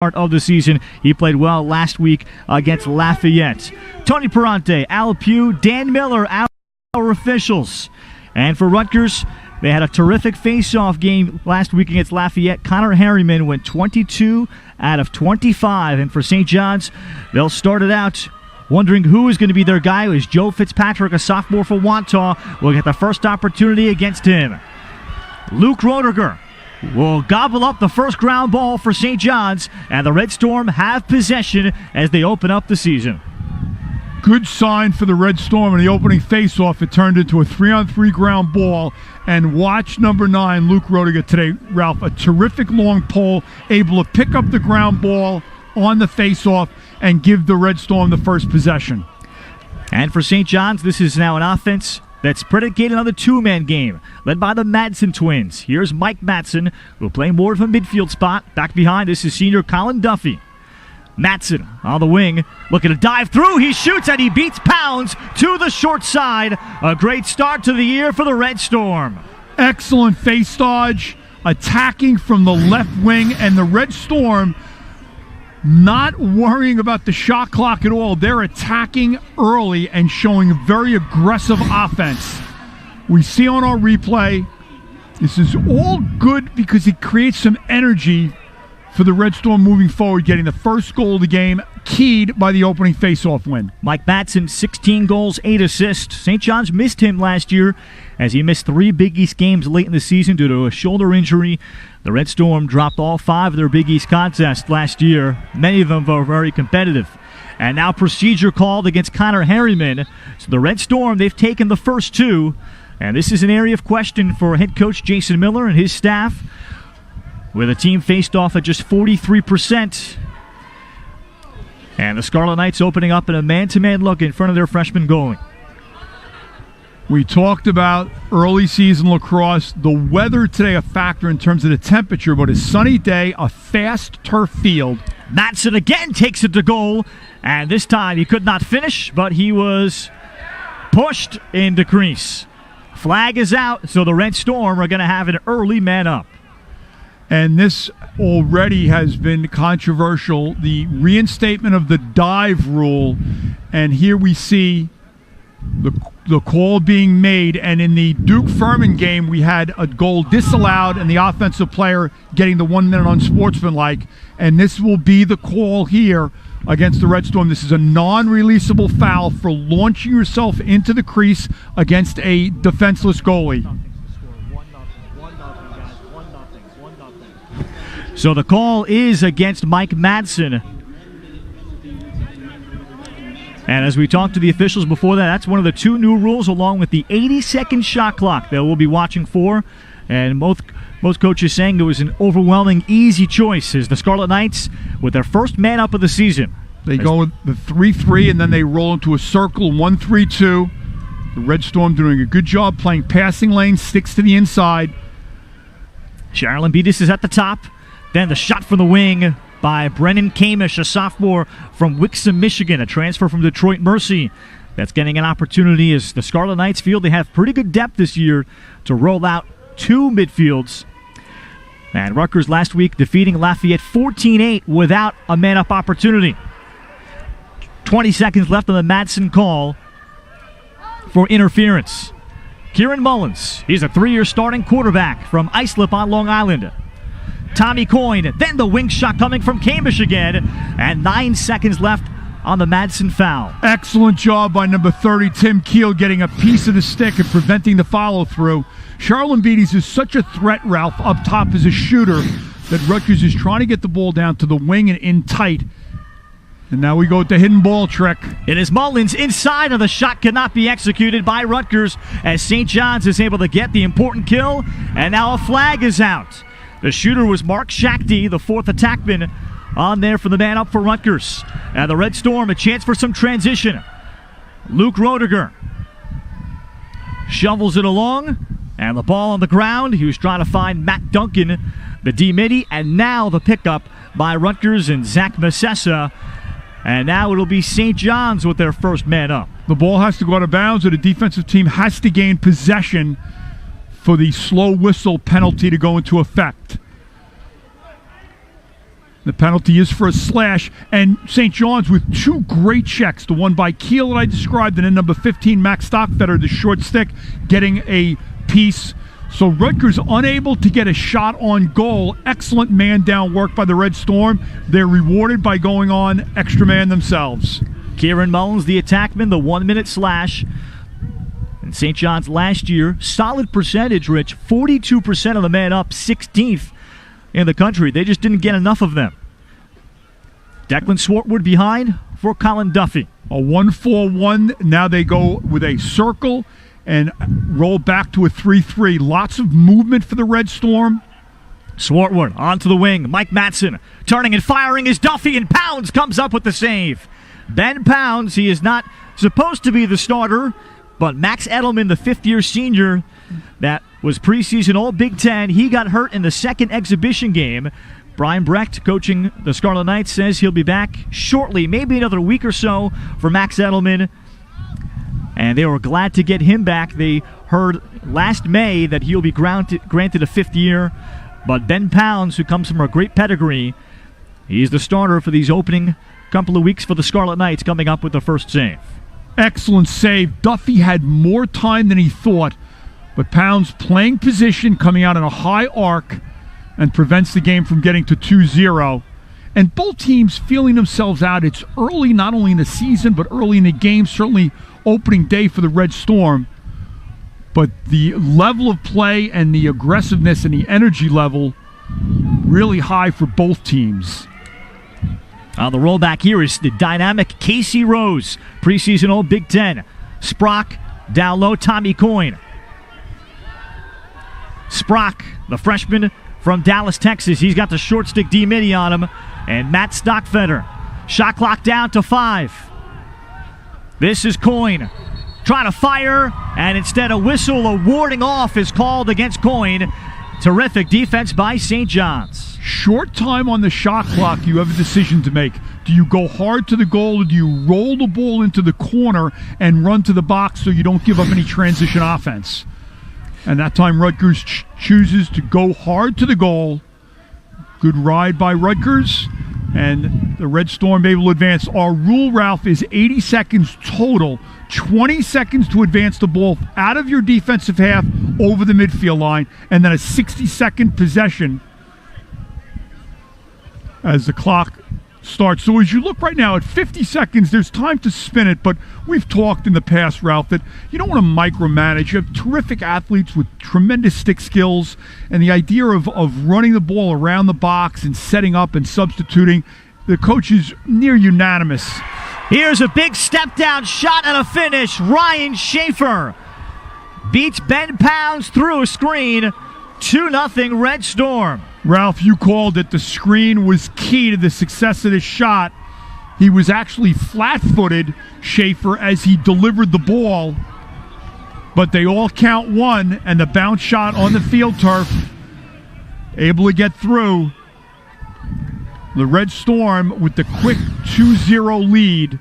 of the season. He played well last week against Lafayette. Tony Perante, Al Pugh, Dan Miller, our officials. And for Rutgers, they had a terrific face-off game last week against Lafayette. Connor Harriman went 22 out of 25. And for St. John's, they'll start it out wondering who is going to be their guy. It was Joe Fitzpatrick, a sophomore for Wantagh, will get the first opportunity against him. Luke Roediger will gobble up the first ground ball for St. John's, and the Red Storm have possession as they open up the season. Good sign for the Red Storm in the opening faceoff. It turned into a 3-on-3 ground ball. And watch number 9, Luke Roediger today, Ralph. A terrific long pole, able to pick up the ground ball on the faceoff and give the Red Storm the first possession. And for St. John's, this is now an offense that's predicated on the two-man game, led by the Madsen twins. Here's Mike Madsen, who will play more of a midfield spot. Back behind, this is senior Colin Duffy. Madsen on the wing, looking to dive through. He shoots and he beats Pounds to the short side. A great start to the year for the Red Storm. Excellent face dodge, attacking from the left wing, and the Red Storm not worrying about the shot clock at all. They're attacking early and showing very aggressive offense. We see on our replay, this is all good because it creates some energy for the Red Storm moving forward, getting the first goal of the game, keyed by the opening faceoff win. Mike Madsen, 16 goals, 8 assists. St. John's missed him last year as he missed 3 Big East games late in the season due to a shoulder injury. The Red Storm dropped all 5 of their Big East contests last year. Many of them were very competitive. And now procedure called against Connor Harriman. So the Red Storm, they've taken the first 2. And this is an area of question for head coach Jason Miller and his staff, with a team faced off at just 43%. And the Scarlet Knights opening up in a man-to-man look in front of their freshman goalie. We talked about early season lacrosse. The weather today a factor in terms of the temperature, but a sunny day, a fast turf field. Madsen again takes it to goal, and this time he could not finish, but he was pushed into crease. Flag is out, so the Red Storm are going to have an early man up. And this already has been controversial, the reinstatement of the dive rule. And here we see the call being made. And in the Duke Furman game, we had a goal disallowed and the offensive player getting the 1 minute unsportsmanlike. And this will be the call here against the Red Storm. This is a non-releasable foul for launching yourself into the crease against a defenseless goalie. So the call is against Mike Madsen. And as we talked to the officials before that, that's one of the 2 new rules along with the 80-second shot clock that we'll be watching for. And most coaches saying it was an overwhelming, easy choice as the Scarlet Knights with their first man up of the season. They go with the 3-3 and then they roll into a circle, 1-3-2. The Red Storm doing a good job playing passing lane, sticks to the inside. Sherilyn Beatis is at the top. Then the shot from the wing by Brennan Kamish, a sophomore from Wixom, Michigan, a transfer from Detroit Mercy. That's getting an opportunity as the Scarlet Knights feel they have pretty good depth this year to roll out 2 midfields. And Rutgers last week defeating Lafayette 14-8 without a man-up opportunity. 20 seconds left on the Madsen call for interference. Kieran Mullins, he's a 3-year starting quarterback from Islip on Long Island. Tommy Coyne, then the wing shot coming from Kamish again, and 9 seconds left on the Madsen foul. Excellent job by number 30, Tim Keel, getting a piece of the stick and preventing the follow-through. Sherilyn Beatis is such a threat, Ralph, up top as a shooter, that Rutgers is trying to get the ball down to the wing and in tight. And now we go with the hidden ball trick. It is Mullins inside, and the shot cannot be executed by Rutgers as St. John's is able to get the important kill, and now a flag is out. The shooter was Mark Shakti, the 4th attackman, on there for the man up for Rutgers. And the Red Storm, a chance for some transition. Luke Roediger shovels it along, and the ball on the ground. He was trying to find Matt Duncan, the D-midi, and now the pickup by Rutgers and Zach Massessa. And now it'll be St. John's with their first man up. The ball has to go out of bounds, or the defensive team has to gain possession for the slow whistle penalty to go into effect. The penalty is for a slash, and St. John's with two great checks. The one by Keel that I described, and then number 15, Max Stockfetter, the short stick, getting a piece. So Rutgers unable to get a shot on goal. Excellent man-down work by the Red Storm. They're rewarded by going on extra man themselves. Kieran Mullins, the attackman, the 1-minute slash. And St. John's last year, solid percentage, Rich. 42% of the men up, 16th in the country. They just didn't get enough of them. Declan Swartwood behind for Colin Duffy. A 1-4-1. Now they go with a circle and roll back to a 3-3. Lots of movement for the Red Storm. Swartwood onto the wing. Mike Matson turning and firing is Duffy, and Pounds comes up with the save. Ben Pounds, he is not supposed to be the starter, but Max Edelman, the fifth-year senior that was preseason All-Big Ten, he got hurt in the second exhibition game. Brian Brecht, coaching the Scarlet Knights, says he'll be back shortly, maybe another week or so for Max Edelman. And they were glad to get him back. They heard last May that he'll be granted a fifth year. But Ben Pounds, who comes from a great pedigree, he's the starter for these opening couple of weeks for the Scarlet Knights, coming up with the first save. Excellent save. Duffy had more time than he thought, but Pounds playing position, coming out in a high arc, and prevents the game from getting to 2-0. And both teams feeling themselves out. It's early, not only in the season, but early in the game, certainly opening day for the Red Storm. But the level of play and the aggressiveness and the energy level really high for both teams. On the rollback here is the dynamic Casey Rose, preseason All-Big Ten. Sprock, down low, Tommy Coyne. Sprock, the freshman from Dallas, Texas. He's got the short stick D-midi on him. And Matt Stockfetter. Shot clock down to 5. This is Coyne trying to fire, and instead a whistle, a warding off is called against Coyne. Terrific defense by St. John's. Short time on the shot clock, you have a decision to make. Do you go hard to the goal, or do you roll the ball into the corner and run to the box so you don't give up any transition offense? And that time Rutgers chooses to go hard to the goal. Good ride by Rutgers, and the Red Storm able to advance. Our rule, Ralph, is 80 seconds total. 20 seconds to advance the ball out of your defensive half over the midfield line, and then a 60-second possession as the clock starts. So as you look right now at 50 seconds, there's time to spin it, but we've talked in the past, Ralph, that you don't want to micromanage. You have terrific athletes with tremendous stick skills, and the idea of running the ball around the box and setting up and substituting, the coach is near unanimous. Here's a big step-down shot and a finish. Ryan Schaefer beats Ben Pounds through a screen. 2-0 Red Storm. Ralph, you called it. The screen was key to the success of this shot. He was actually flat-footed, Schaefer, as he delivered the ball. But they all count one, and the bounce shot on the field turf, able to get through. The Red Storm with the quick 2-0 lead.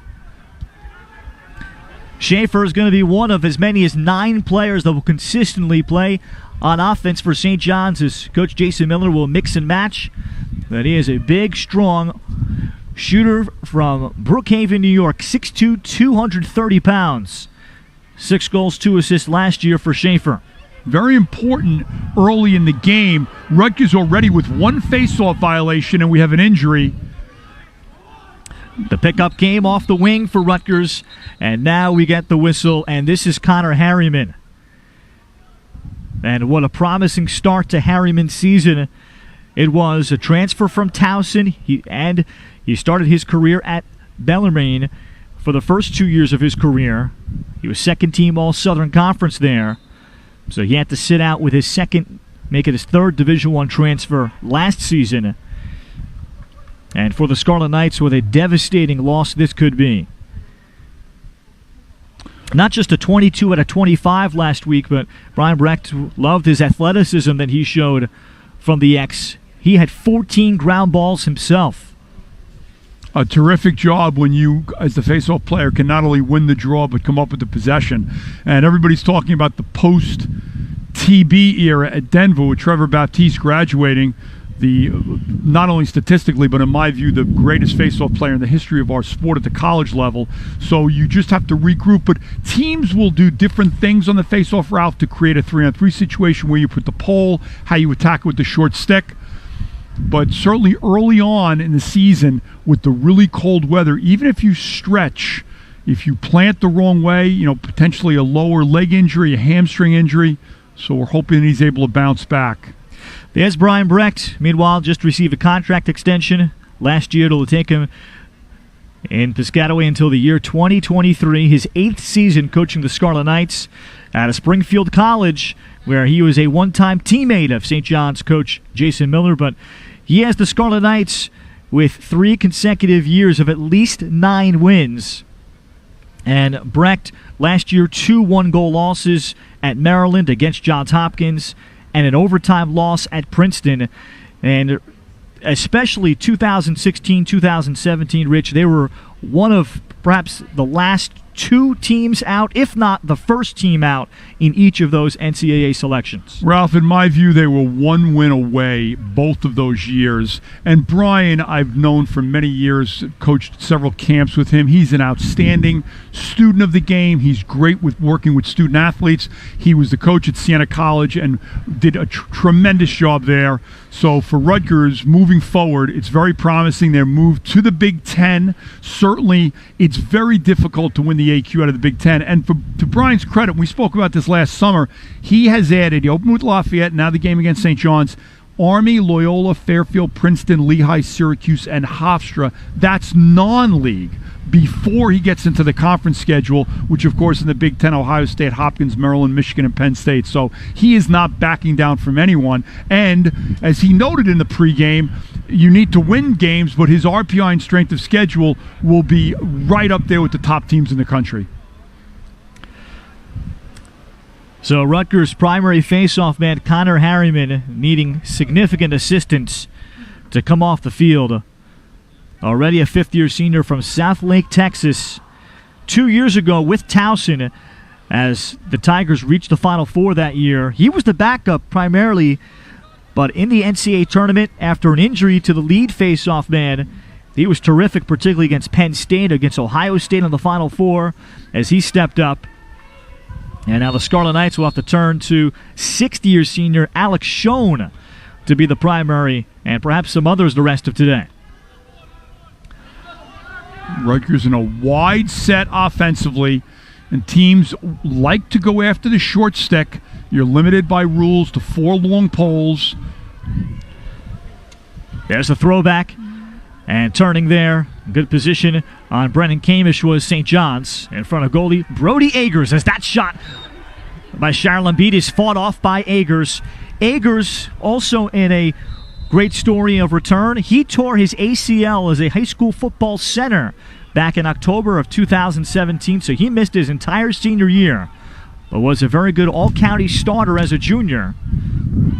Schaefer is going to be one of as many as 9 players that will consistently play on offense for St. John's, as Coach Jason Miller will mix and match. But he is a big, strong shooter from Brookhaven, New York, 6'2", 230 pounds. 6 goals, 2 assists last year for Schaefer. Very important early in the game. Rutgers already with 1 face-off violation, and we have an injury. The pickup came off the wing for Rutgers, and now we get the whistle, and this is Connor Harriman. And what a promising start to Harriman's season it was. A transfer from Towson, he started his career at Bellarmine for the first 2 years of his career. He was second-team All-Southern Conference there. So he had to sit out with his second, make it his third Division I transfer last season. And for the Scarlet Knights, what a devastating loss this could be. Not just a 22 out of 25 last week, but Brian Brecht loved his athleticism that he showed from the X. He had 14 ground balls himself. A terrific job when you, as the face-off player, can not only win the draw but come up with the possession. And everybody's talking about the post-TB era at Denver with Trevor Baptiste graduating. not only statistically, but in my view, the greatest face-off player in the history of our sport at the college level. So you just have to regroup. But teams will do different things on the face-off route to create a 3-on-3 situation where you put the pole, how you attack it with the short stick. But certainly early on in the season with the really cold weather, even if you stretch, if you plant the wrong way, potentially a lower leg injury, a hamstring injury. So we're hoping he's able to bounce back. There's Brian Brecht. Meanwhile, just received a contract extension last year. It'll take him in Piscataway until the year 2023. His 8th season coaching the Scarlet Knights out of Springfield College, where he was a one-time teammate of St. John's coach Jason Miller. But he has the Scarlet Knights with 3 consecutive years of at least 9 wins. And Brecht, last year, 2 one-goal losses at Maryland against Johns Hopkins, and an overtime loss at Princeton. And especially 2016-2017, Rich, they were one of perhaps the last 2 teams out, if not the first team out, in each of those NCAA selections. Ralph, in my view, they were 1 win away both of those years. And Brian, I've known for many years, coached several camps with him. He's an outstanding student of the game. He's great with working with student athletes. He was the coach at Siena College and did a tremendous job there. So for Rutgers, moving forward, it's very promising. Their move to the Big Ten. Certainly, it's very difficult to win the AQ out of the Big Ten. And to Brian's credit, we spoke about this last summer, he has added, he opened with Lafayette, now the game against St. John's, Army, Loyola, Fairfield, Princeton, Lehigh, Syracuse, and Hofstra. That's non-league before he gets into the conference schedule, which, of course, in the Big Ten, Ohio State, Hopkins, Maryland, Michigan, and Penn State. So he is not backing down from anyone. And as he noted in the pregame, you need to win games, but his RPI and strength of schedule will be right up there with the top teams in the country. So Rutgers' primary face-off man, Connor Harriman, needing significant assistance to come off the field. Already a 5th-year senior from South Lake, Texas. 2 years ago with Towson, as the Tigers reached the Final Four that year, he was the backup primarily, but in the NCAA tournament, after an injury to the lead face-off man, he was terrific, particularly against Penn State, against Ohio State in the Final Four, as he stepped up. And now the Scarlet Knights will have to turn to 6th-year senior Alex Schoen to be the primary, and perhaps some others the rest of today. Rutgers in a wide set offensively, and teams like to go after the short stick. You're limited by rules to 4 long poles. There's the throwback, and turning there. Good position on Brennan Kamish was St. John's in front of goalie Brody Agers, as that shot by Shire Lambeed is fought off by Agers. Agers also in a great story of return. He tore his ACL as a high school football center back in October of 2017, so he missed his entire senior year, but was a very good all-county starter as a junior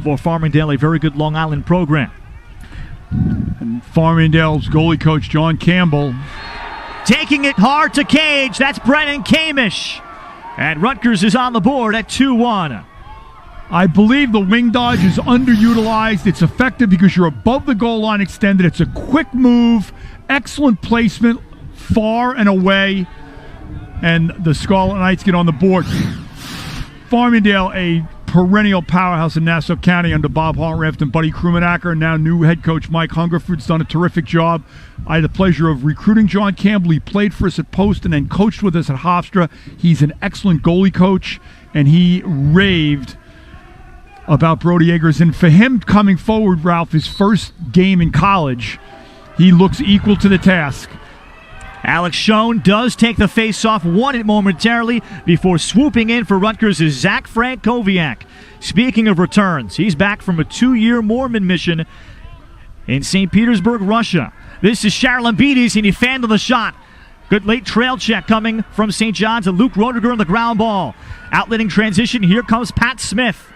for Farmingdale, a very good Long Island program. And Farmingdale's goalie coach, John Campbell. Taking it hard to cage, that's Brennan Kamish. And Rutgers is on the board at 2-1. I believe the wing dodge is underutilized. It's effective because you're above the goal line extended. It's a quick move, excellent placement, far and away, and the Scarlet Knights get on the board. Farmingdale, a perennial powerhouse in Nassau County under Bob Hartraft and Buddy Krumenacker. Now new head coach Mike Hungerford's done a terrific job. I had the pleasure of recruiting John Campbell. He played for us at Post and then coached with us at Hofstra. He's an excellent goalie coach, and he raved about Brody Agers. And for him coming forward, Ralph, his first game in college, he looks equal to the task. Alex Schoen does take the face-off, won it momentarily before swooping in for Rutgers is Zach Frankowiak. Speaking of returns, he's back from a 2-year Mormon mission in St. Petersburg, Russia. This is Shire Lambeed, and he fanned on the shot. Good late trail check coming from St. John's, and Luke Roediger on the ground ball. Outletting transition, here comes Pat Smith.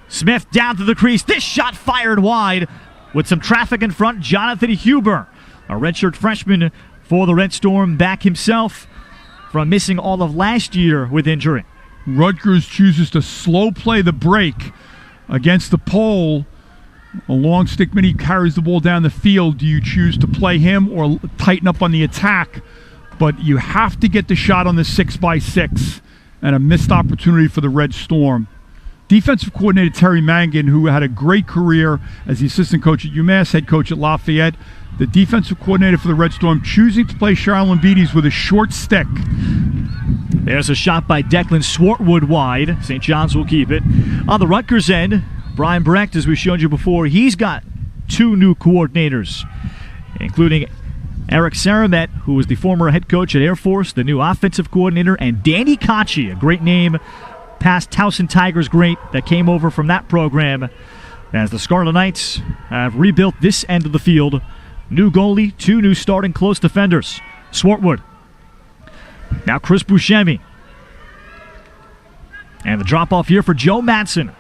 Smith down to the crease. This shot fired wide with some traffic in front. Jonathan Huber, a redshirt freshman for the Red Storm, back himself from missing all of last year with injury. Rutgers chooses to slow play the break against the pole, A long stick man, he carries the ball down the field. Do you choose to play him or tighten up on the attack? But you have to get the shot on the 6x6, and a missed opportunity for the Red Storm. Defensive coordinator Terry Mangan, who had a great career as the assistant coach at UMass, head coach at Lafayette, the defensive coordinator for the Red Storm, choosing to play Charlotte Beatties with a short stick. There's a shot by Declan Swartwood wide. St. John's will keep it. On the Rutgers end, Brian Brecht, as we showed you before, he's got 2 new coordinators, including Eric Saramet, who was the former head coach at Air Force, the new offensive coordinator, and Danny Cacci, a great name, past Towson Tigers great that came over from that program, as the Scarlet Knights have rebuilt this end of the field. New goalie, 2 new starting close defenders. Swartwood. Now Chris Buscemi. And the drop-off here for Joe Madsen.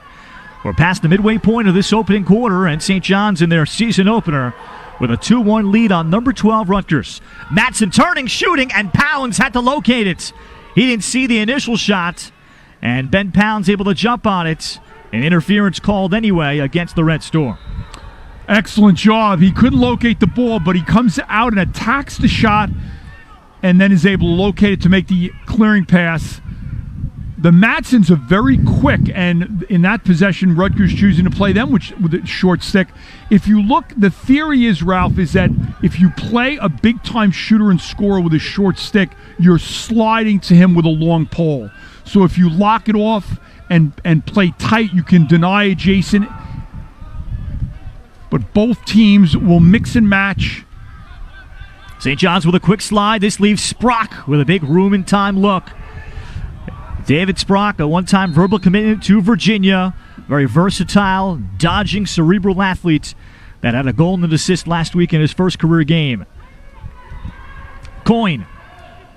We're past the midway point of this opening quarter, and St. John's in their season opener with a 2-1 lead on number 12 Rutgers. Madsen turning, shooting, and Pounds had to locate it. He didn't see the initial shot, and Ben Pounds able to jump on it. An interference called anyway against the Red Storm. Excellent job. He couldn't locate the ball, but he comes out and attacks the shot and then is able to locate it to make the clearing pass. The Madsens are very quick, and in that possession, Rutgers choosing to play them with a short stick. If you look, the theory is, Ralph, is that if you play a big-time shooter and scorer with a short stick, you're sliding to him with a long pole. So if you lock it off and play tight, you can deny adjacent. But both teams will mix and match. St. John's with a quick slide. This leaves Sprock with a big room and time look. David Sprock, a one-time verbal commitment to Virginia. Very versatile, dodging, cerebral athlete that had a goal and an assist last week in his first career game. Coyne.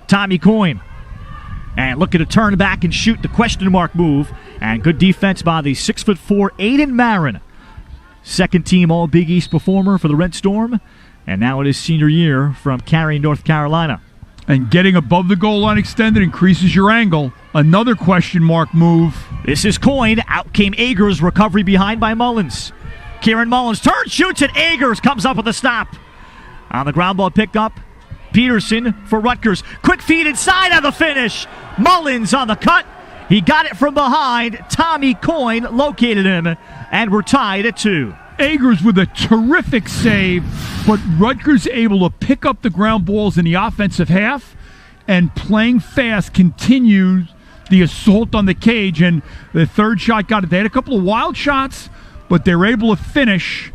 Tommy Coyne. And looking to turn back and shoot the question mark move. And good defense by the 6'4" Aiden Marin. Second team All Big East performer for the Red Storm. And now in his senior year from Cary, North Carolina. And getting above the goal line extended increases your angle. Another question mark move. This is Coyne. Out came Agers. Recovery behind by Mullins. Kieran Mullins turns, shoots it. Agers comes up with a stop. On the ground ball pickup, Peterson for Rutgers. Quick feed inside on the finish. Mullins on the cut. He got it from behind. Tommy Coyne located him. And we're tied at 2. Agers with a terrific save, but Rutgers able to pick up the ground balls in the offensive half, and playing fast continues the assault on the cage, and the third shot got it. They had a couple of wild shots, but they were able to finish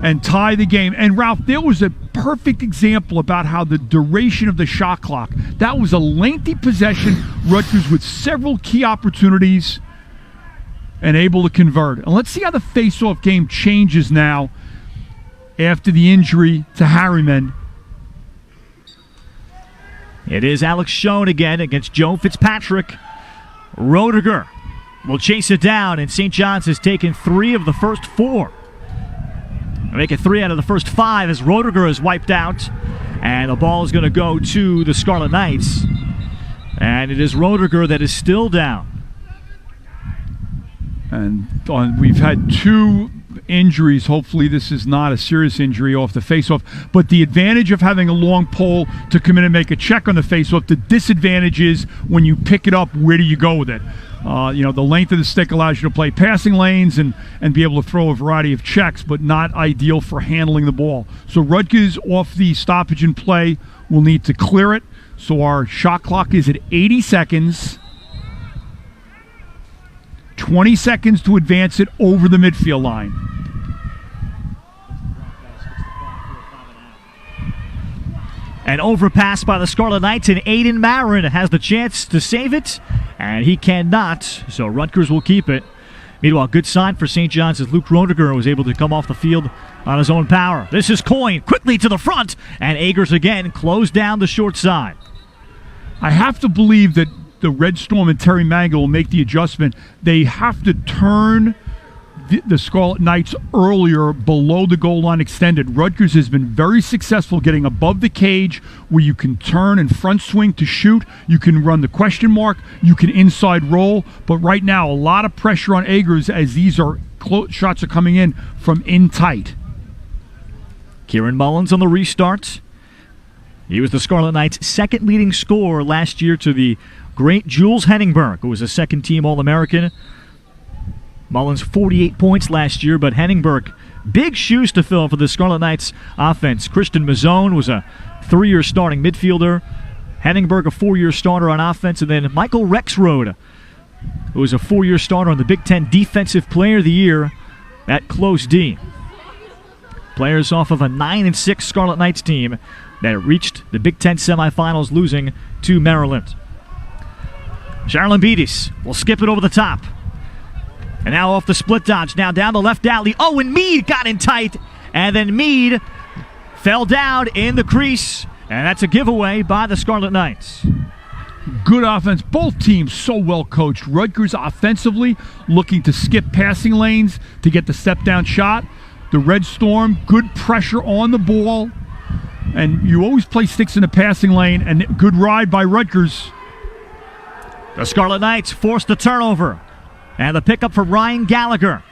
and tie the game. And Ralph, there was a perfect example about how the duration of the shot clock. That was a lengthy possession. Rutgers with several key opportunities and able to convert. And let's see how the face-off game changes now after the injury to Harriman. It is Alex Schoen again against Joe Fitzpatrick. Roediger will chase it down, and St. John's has taken 3 of the first 4. Make it 3 out of the first 5 as Roediger is wiped out, and the ball is going to go to the Scarlet Knights. And it is Roediger that is still down. And we've had 2 injuries. Hopefully this is not a serious injury off the faceoff. But the advantage of having a long pole to come in and make a check on the faceoff, the disadvantage is when you pick it up, where do you go with it? The length of the stick allows you to play passing lanes and be able to throw a variety of checks, but not ideal for handling the ball. So Rutgers off the stoppage and play will need to clear it. So our shot clock is at 80 seconds. 20 seconds to advance it over the midfield line. An overpass by the Scarlet Knights, and Aiden Marin has the chance to save it, and he cannot, so Rutgers will keep it. Meanwhile, good sign for St. John's as Luke Roediger was able to come off the field on his own power. This is Coyne quickly to the front, and Agers again closed down the short side. I have to believe that the Red Storm and Terry Mangan will make the adjustment. They have to turn the Scarlet Knights earlier below the goal line extended. Rutgers has been very successful getting above the cage where you can turn and front swing to shoot. You can run the question mark. You can inside roll. But right now, a lot of pressure on Agers as these are shots are coming in from in tight. Kieran Mullins on the restart. He was the Scarlet Knights' second leading scorer last year to the great Jules Henningberg, who was a second-team All-American. Mullins 48 points last year, but Henningberg, big shoes to fill for the Scarlet Knights offense. Christian Mazzone was a 3-year starting midfielder. Henningberg, a 4-year starter on offense. And then Michael Rexroad, who was a 4-year starter on the Big Ten Defensive Player of the Year at close D. Players off of a 9-6 Scarlet Knights team that reached the Big Ten semifinals, losing to Maryland. Charlambides will skip it over the top. And now off the split dodge, now down the left alley. Oh, and Meade got in tight. And then Meade fell down in the crease. And that's a giveaway by the Scarlet Knights. Good offense. Both teams so well coached. Rutgers offensively looking to skip passing lanes to get the step down shot. The Red Storm, good pressure on the ball. And you always play sticks in the passing lane, and good ride by Rutgers. The Scarlet Knights forced the turnover. And the pickup for Ryan Gallagher.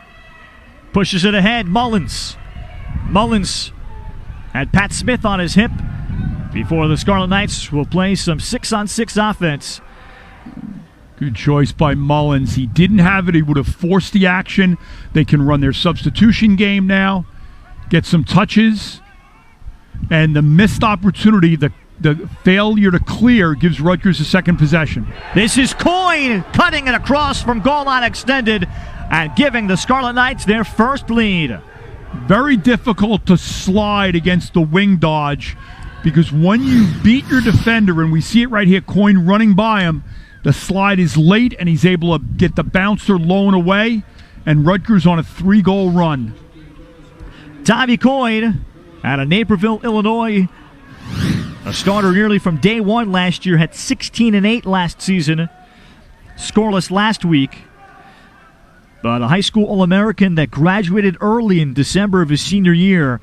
Pushes it ahead. Mullins had Pat Smith on his hip before the Scarlet Knights will play some 6-on-6 offense. Good choice by Mullins. He didn't have it. He would have forced the action. They can run their substitution game now, get some touches. And the missed opportunity, the failure to clear, gives Rutgers a second possession. This is Coyne cutting it across from goal line extended and giving the Scarlet Knights their first lead. Very difficult to slide against the wing dodge, because when you beat your defender, and we see it right here, Coyne running by him, the slide is late and he's able to get the bouncer low and away, and Rutgers on a 3-goal run. Tommy Coyne out of Naperville, Illinois. A starter nearly from day one last year, had 16-8 last season. Scoreless last week. But a high school All-American that graduated early in December of his senior year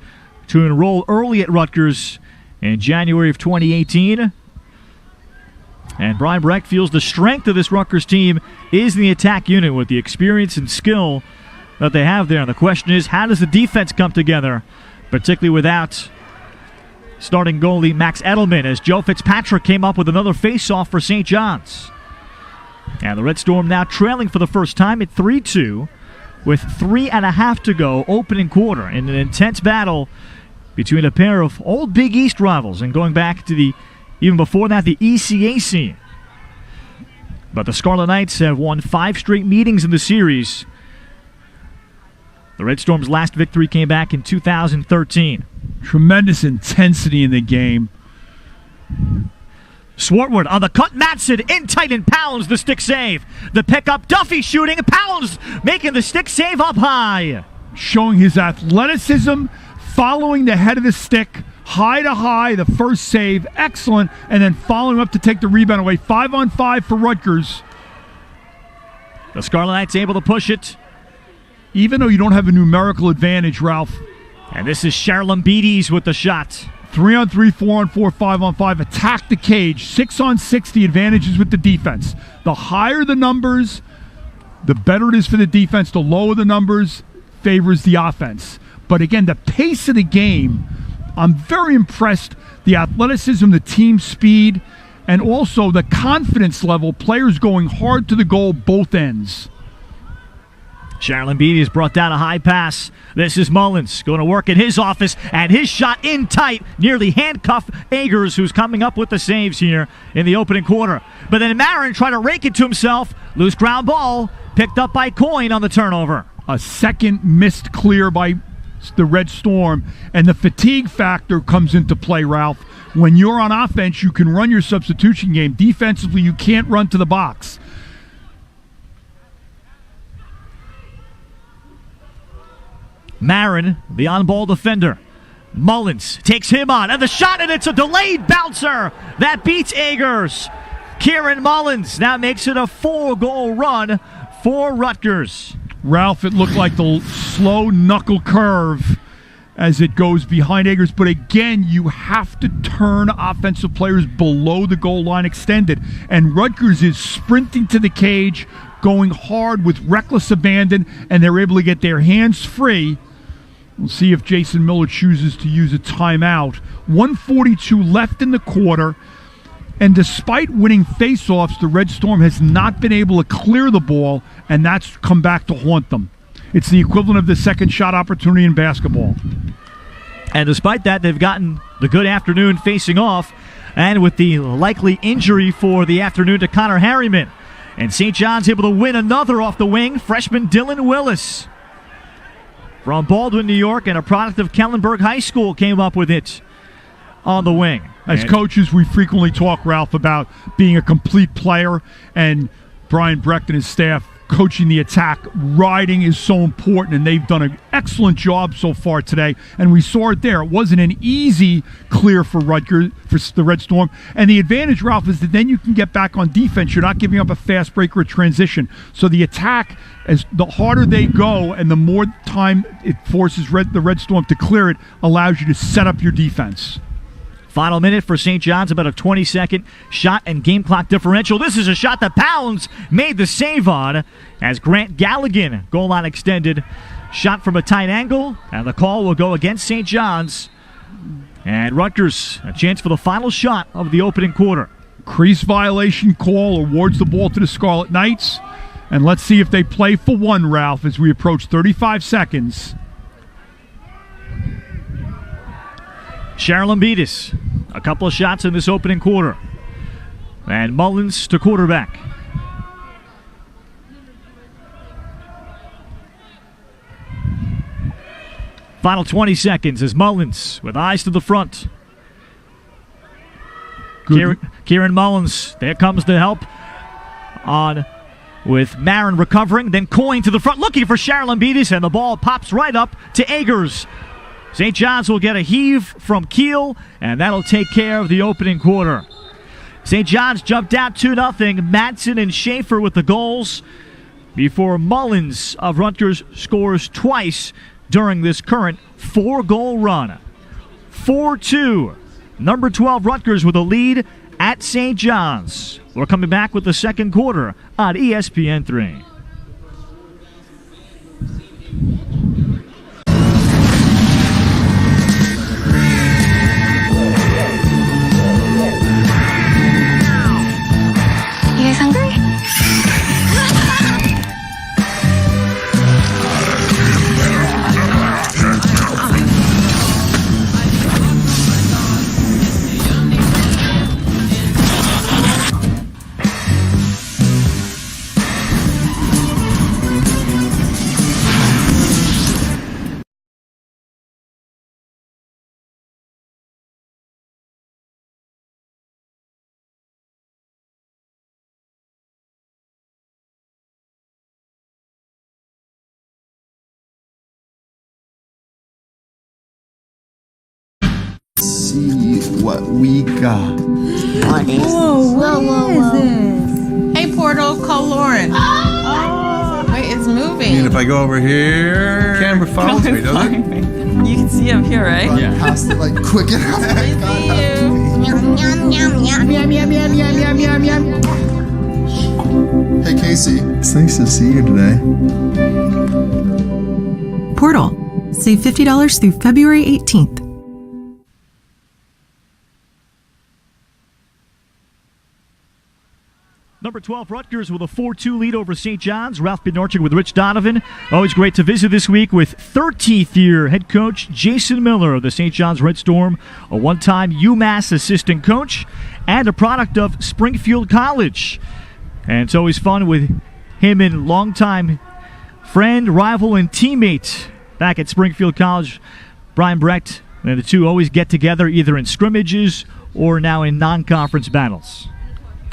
to enroll early at Rutgers in January of 2018. And Brian Brecht feels the strength of this Rutgers team is in the attack unit with the experience and skill that they have there. And the question is, how does the defense come together, particularly without starting goalie Max Edelman, as Joe Fitzpatrick came up with another face-off for St. John's. And the Red Storm now trailing for the first time at 3-2 with 3.5 to go, opening quarter, in an intense battle between a pair of old Big East rivals, and going back to even before that, the ECAC. But the Scarlet Knights have won 5 straight meetings in the series. The Red Storm's last victory came back in 2013. Tremendous intensity in the game. Swartwood on the cut. Matson in tight and pounds the stick save. The pickup, Duffy shooting, Pounds making the stick save up high. Showing his athleticism, following the head of the stick, high to high, the first save, excellent, and then following up to take the rebound away. 5-on-5 for Rutgers. The Scarlet Knights able to push it. Even though you don't have a numerical advantage, Ralph. And this is Charlambides with the shot. 3-on-3, 4-on-4, 5-on-5. Attack the cage. 6-on-6, the advantage is with the defense. The higher the numbers, the better it is for the defense. The lower the numbers favors the offense. But again, the pace of the game, I'm very impressed. The athleticism, the team speed, and also the confidence level. Players going hard to the goal, both ends. Charlambides brought down a high pass. This is Mullins going to work in his office, and his shot in tight, nearly handcuffed Agers, who's coming up with the saves here in the opening quarter. But then Marin tried to rake it to himself. Loose ground ball, picked up by Coyne on the turnover. A second missed clear by the Red Storm, and the fatigue factor comes into play, Ralph. When you're on offense, you can run your substitution game. Defensively, you can't run to the box. Marin, the on-ball defender. Mullins takes him on, and the shot, and it's a delayed bouncer that beats Agers. Kieran Mullins now makes it a 4-goal run for Rutgers. Ralph, it looked like the slow knuckle curve as it goes behind Agers. But again, you have to turn offensive players below the goal line extended. And Rutgers is sprinting to the cage, going hard with reckless abandon, and they're able to get their hands free. We'll see if Jason Miller chooses to use a timeout. 1:42 left in the quarter, and despite winning faceoffs, the Red Storm has not been able to clear the ball, and that's come back to haunt them. It's the equivalent of the second shot opportunity in basketball. And despite that, they've gotten the good afternoon facing off, and with the likely injury for the afternoon to Connor Harriman. And St. John's able to win another off the wing, freshman Dylan Willis from Baldwin, New York, and a product of Kellenberg High School came up with it on the wing. As coaches, we frequently talk, Ralph, about being a complete player, and Brian Brecht and his staff coaching the attack. Riding is so important, and they've done an excellent job so far today, and we saw it there. It wasn't an easy clear for Rutgers, for the Red Storm, and the advantage, Ralph, is that then you can get back on defense. You're not giving up a fast break or a transition. So the attack, as the harder they go and the more time it forces the Red Storm to clear it, allows you to set up your defense. Final minute for St. John's, about a 20-second shot and game clock differential. This is a shot that Pounds made the save on as Grant Galligan, goal line extended, shot from a tight angle, and the call will go against St. John's. And Rutgers, a chance for the final shot of the opening quarter. Crease violation call awards the ball to the Scarlet Knights. And let's see if they play for one, Ralph, as we approach 35 seconds. Charlambides, a couple of shots in this opening quarter. And Mullins to quarterback. Final 20 seconds as Mullins with eyes to the front. Kieran Mullins, there comes the help on with Marin recovering, then Coyne to the front looking for Charlambides, and the ball pops right up to Agers. St. John's will get a heave from Kiel, and that'll take care of the opening quarter. St. John's jumped out 2-0. Madsen and Schaefer with the goals before Mullins of Rutgers scores twice during this current 4-goal run. 4-2. Number 12 Rutgers with a lead at St. John's. We're coming back with the second quarter on ESPN3. You guys hungry? See what we got. What is this? Hey, Portal, call Lauren. Oh, wait, it's moving. And if I go over here, camera follows me, doesn't it? You can see up here, right? Yeah. Has to like quick enough. I see you. Yum, yum, yum, yum, yum, yum, yum, yum, yum, yum, yum. Hey, Casey. It's nice to see you today. Portal. Save $50 through February 18th. Number 12 Rutgers with a 4-2 lead over St. John's. Ralph Bednarczyk with Rich Donovan. Always great to visit this week with 13th year head coach Jason Miller of the St. John's Red Storm, a one-time UMass assistant coach and a product of Springfield College. And it's always fun with him and longtime friend, rival, and teammate back at Springfield College, Brian Brecht. And the two always get together either in scrimmages or now in non-conference battles.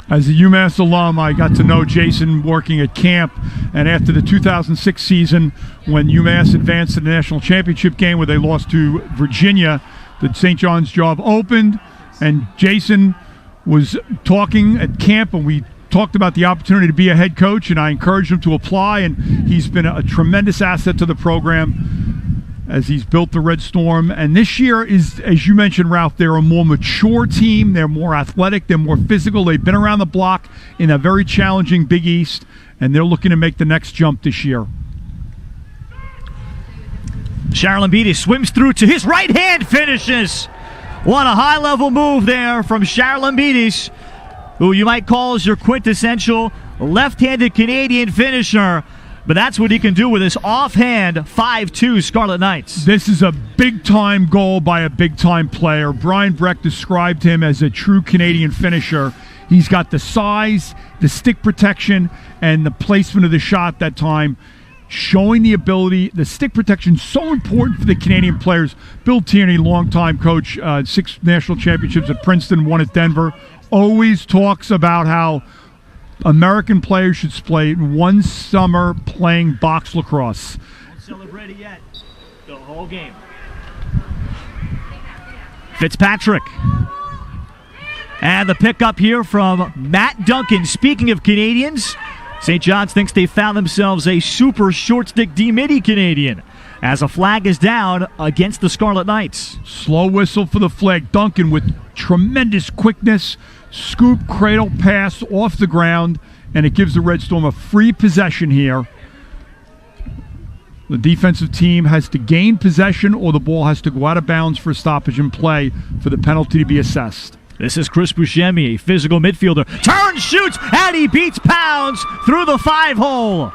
As a UMass alum, I got to know Jason working at camp, and after the 2006 season, when UMass advanced to the national championship game where they lost to Virginia, the St. John's job opened, and Jason was talking at camp, and we talked about the opportunity to be a head coach, and I encouraged him to apply, and he's been a tremendous asset to the program. as he's built the Red Storm. And this year is, as you mentioned, Ralph, they're a more mature team. They're more athletic. They're more physical. They've been around the block in a very challenging Big East, and they're looking to make the next jump this year. Sharon Lambetis swims through to his right hand, finishes. What a high-level move there from Sharon Lambetis, who you might call as your quintessential left-handed Canadian finisher. But that's what he can do with his offhand 5-2 Scarlet Knights. This is a big-time goal by a big-time player. Brian Breck described him as a true Canadian finisher. He's got the size, the stick protection, and the placement of the shot that time, showing the ability. The stick protection is so important for the Canadian players. Bill Tierney, longtime coach, 6 national championships at Princeton, 1 at Denver, always talks about how American players should play 1 summer playing box lacrosse. Won't celebrate it yet. The whole game. Fitzpatrick. And the pickup here from Matt Duncan. Speaking of Canadians, St. John's thinks they found themselves a super short stick D-midi Canadian as a flag is down against the Scarlet Knights. Slow whistle for the flag. Duncan with tremendous quickness. Scoop, cradle, pass off the ground, and it gives the Red Storm a free possession here. The defensive team has to gain possession, or the ball has to go out of bounds for stoppage and play for the penalty to be assessed. This is Chris Buscemi, a physical midfielder. Turns, shoots, and he beats Pounds through the 5-hole.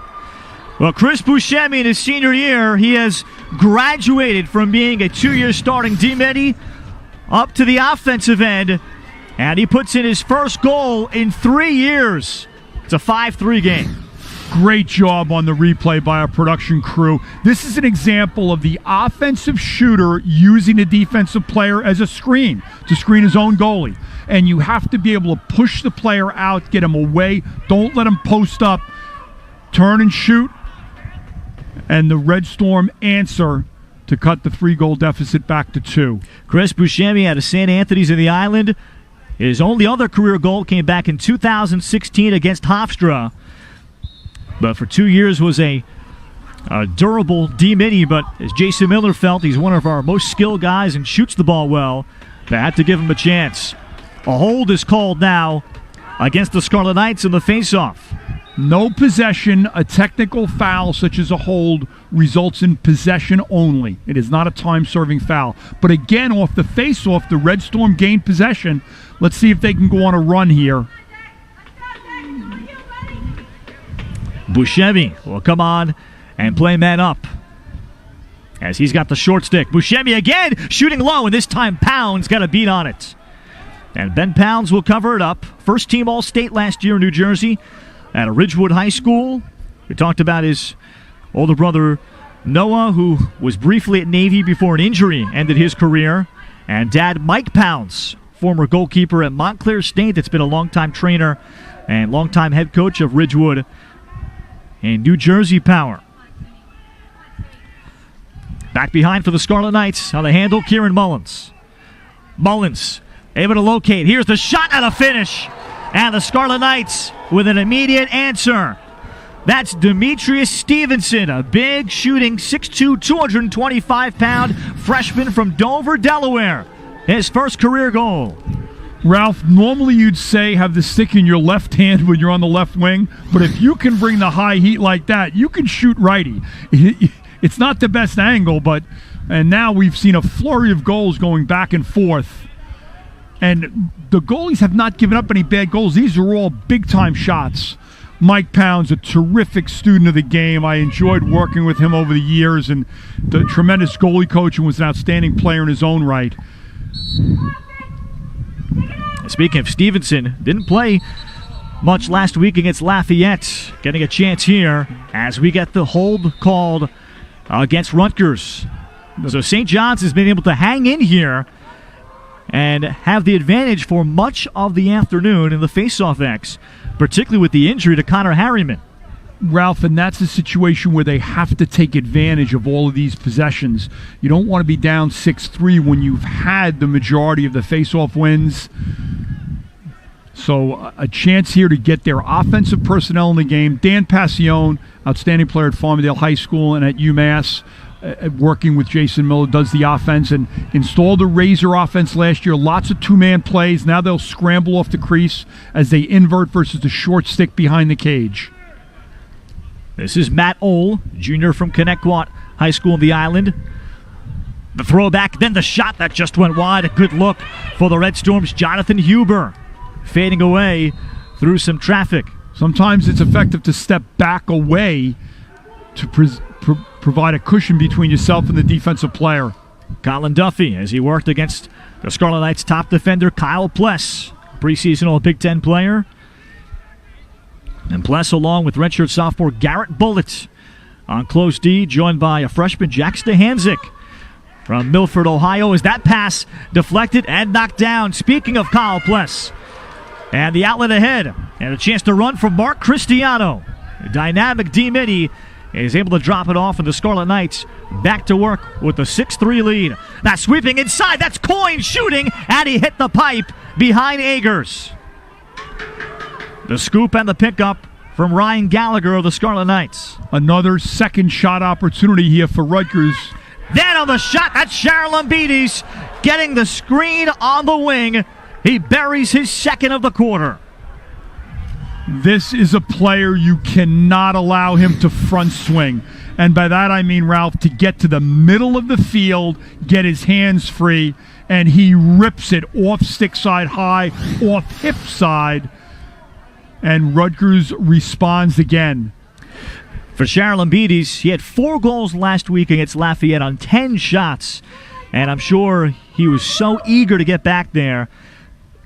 Well, Chris Buscemi in his senior year, he has graduated from being a 2-year starting D-midi up to the offensive end, and he puts in his first goal in 3 years. It's a 5-3 game. Great job on the replay by our production crew. This is an example of the offensive shooter using a defensive player as a screen to screen his own goalie. And you have to be able to push the player out, get him away. Don't let him post up. Turn and shoot. And the Red Storm answer to cut the 3-goal deficit back to 2. Chris Buscemi out of St. Anthony's of the Island. His only other career goal came back in 2016 against Hofstra. But for 2 years was a durable D-midi, but as Jason Miller felt, he's one of our most skilled guys and shoots the ball well. They had to give him a chance. A hold is called now against the Scarlet Knights in the face-off. No possession, a technical foul such as a hold results in possession only. It is not a time-serving foul. But again, off the face-off, the Red Storm gained possession. Let's see if they can go on a run here. Buscemi will come on and play man up as he's got the short stick. Buscemi again shooting low, and this time Pounds got a beat on it. And Ben Pounds will cover it up. First team All-State last year in New Jersey at Ridgewood High School. We talked about his older brother Noah, who was briefly at Navy before an injury ended his career. And dad Mike Pounds, former goalkeeper at Montclair State, that's been a longtime trainer and longtime head coach of Ridgewood and New Jersey Power. Back behind for the Scarlet Knights on the handle, Kieran Mullins. Mullins able to locate. Here's the shot and a finish. And the Scarlet Knights with an immediate answer. That's Demetrius Stevenson, a big shooting 6'2", 225-pound freshman from Dover, Delaware. His first career goal. Ralph, normally you'd say have the stick in your left hand when you're on the left wing, but if you can bring the high heat like that, you can shoot righty. It's not the best angle, and now we've seen a flurry of goals going back and forth. And the goalies have not given up any bad goals. These are all big-time shots. Mike Pounds, a terrific student of the game. I enjoyed working with him over the years, and the tremendous goalie coach, and was an outstanding player in his own right. Speaking of Stevenson, didn't play much last week against Lafayette. Getting a chance here as we get the hold called against Rutgers. So St. John's has been able to hang in here and have the advantage for much of the afternoon in the face-off X, particularly with the injury to Connor Harriman. Ralph, and that's a situation where they have to take advantage of all of these possessions. You don't want to be down 6-3 when you've had the majority of the face-off wins. So a chance here to get their offensive personnel in the game. Dan Passione, outstanding player at Farmingdale High School and at UMass. working with Jason Miller, does the offense and installed a razor offense last year. Lots of two-man plays. Now they'll scramble off the crease as they invert versus the short stick behind the cage. This is Matt Ohl, junior from Connecticut High School on the island. The throwback, then the shot that just went wide. A good look for the Red Storm's Jonathan Huber, fading away through some traffic. Sometimes it's effective to step back away to provide a cushion between yourself and the defensive player. Colin Duffy, as he worked against the Scarlet Knights' top defender, Kyle Pless, preseason All-Big Ten player. And Pless, along with redshirt sophomore Garrett Bullitt, on close D, joined by a freshman, Jack Stahanzik from Milford, Ohio, as that pass deflected and knocked down. Speaking of Kyle Pless, and the outlet ahead, and a chance to run from Mark Cristiano. A dynamic D-Mini is able to drop it off, and the Scarlet Knights back to work with the 6-3 lead. Now sweeping inside, that's Coyne shooting, and he hit the pipe behind Agers. The scoop and the pickup from Ryan Gallagher of the Scarlet Knights. Another second shot opportunity here for Rutgers. Then on the shot, that's Sharon Lambides getting the screen on the wing. He buries his second of the quarter. This is a player you cannot allow him to front swing. And by that I mean, Ralph, to get to the middle of the field, get his hands free, and he rips it off stick side high, off hip side, and Rutgers responds again. For Sharon Lambides, he had 4 goals last week against Lafayette on 10 shots, and I'm sure he was so eager to get back there.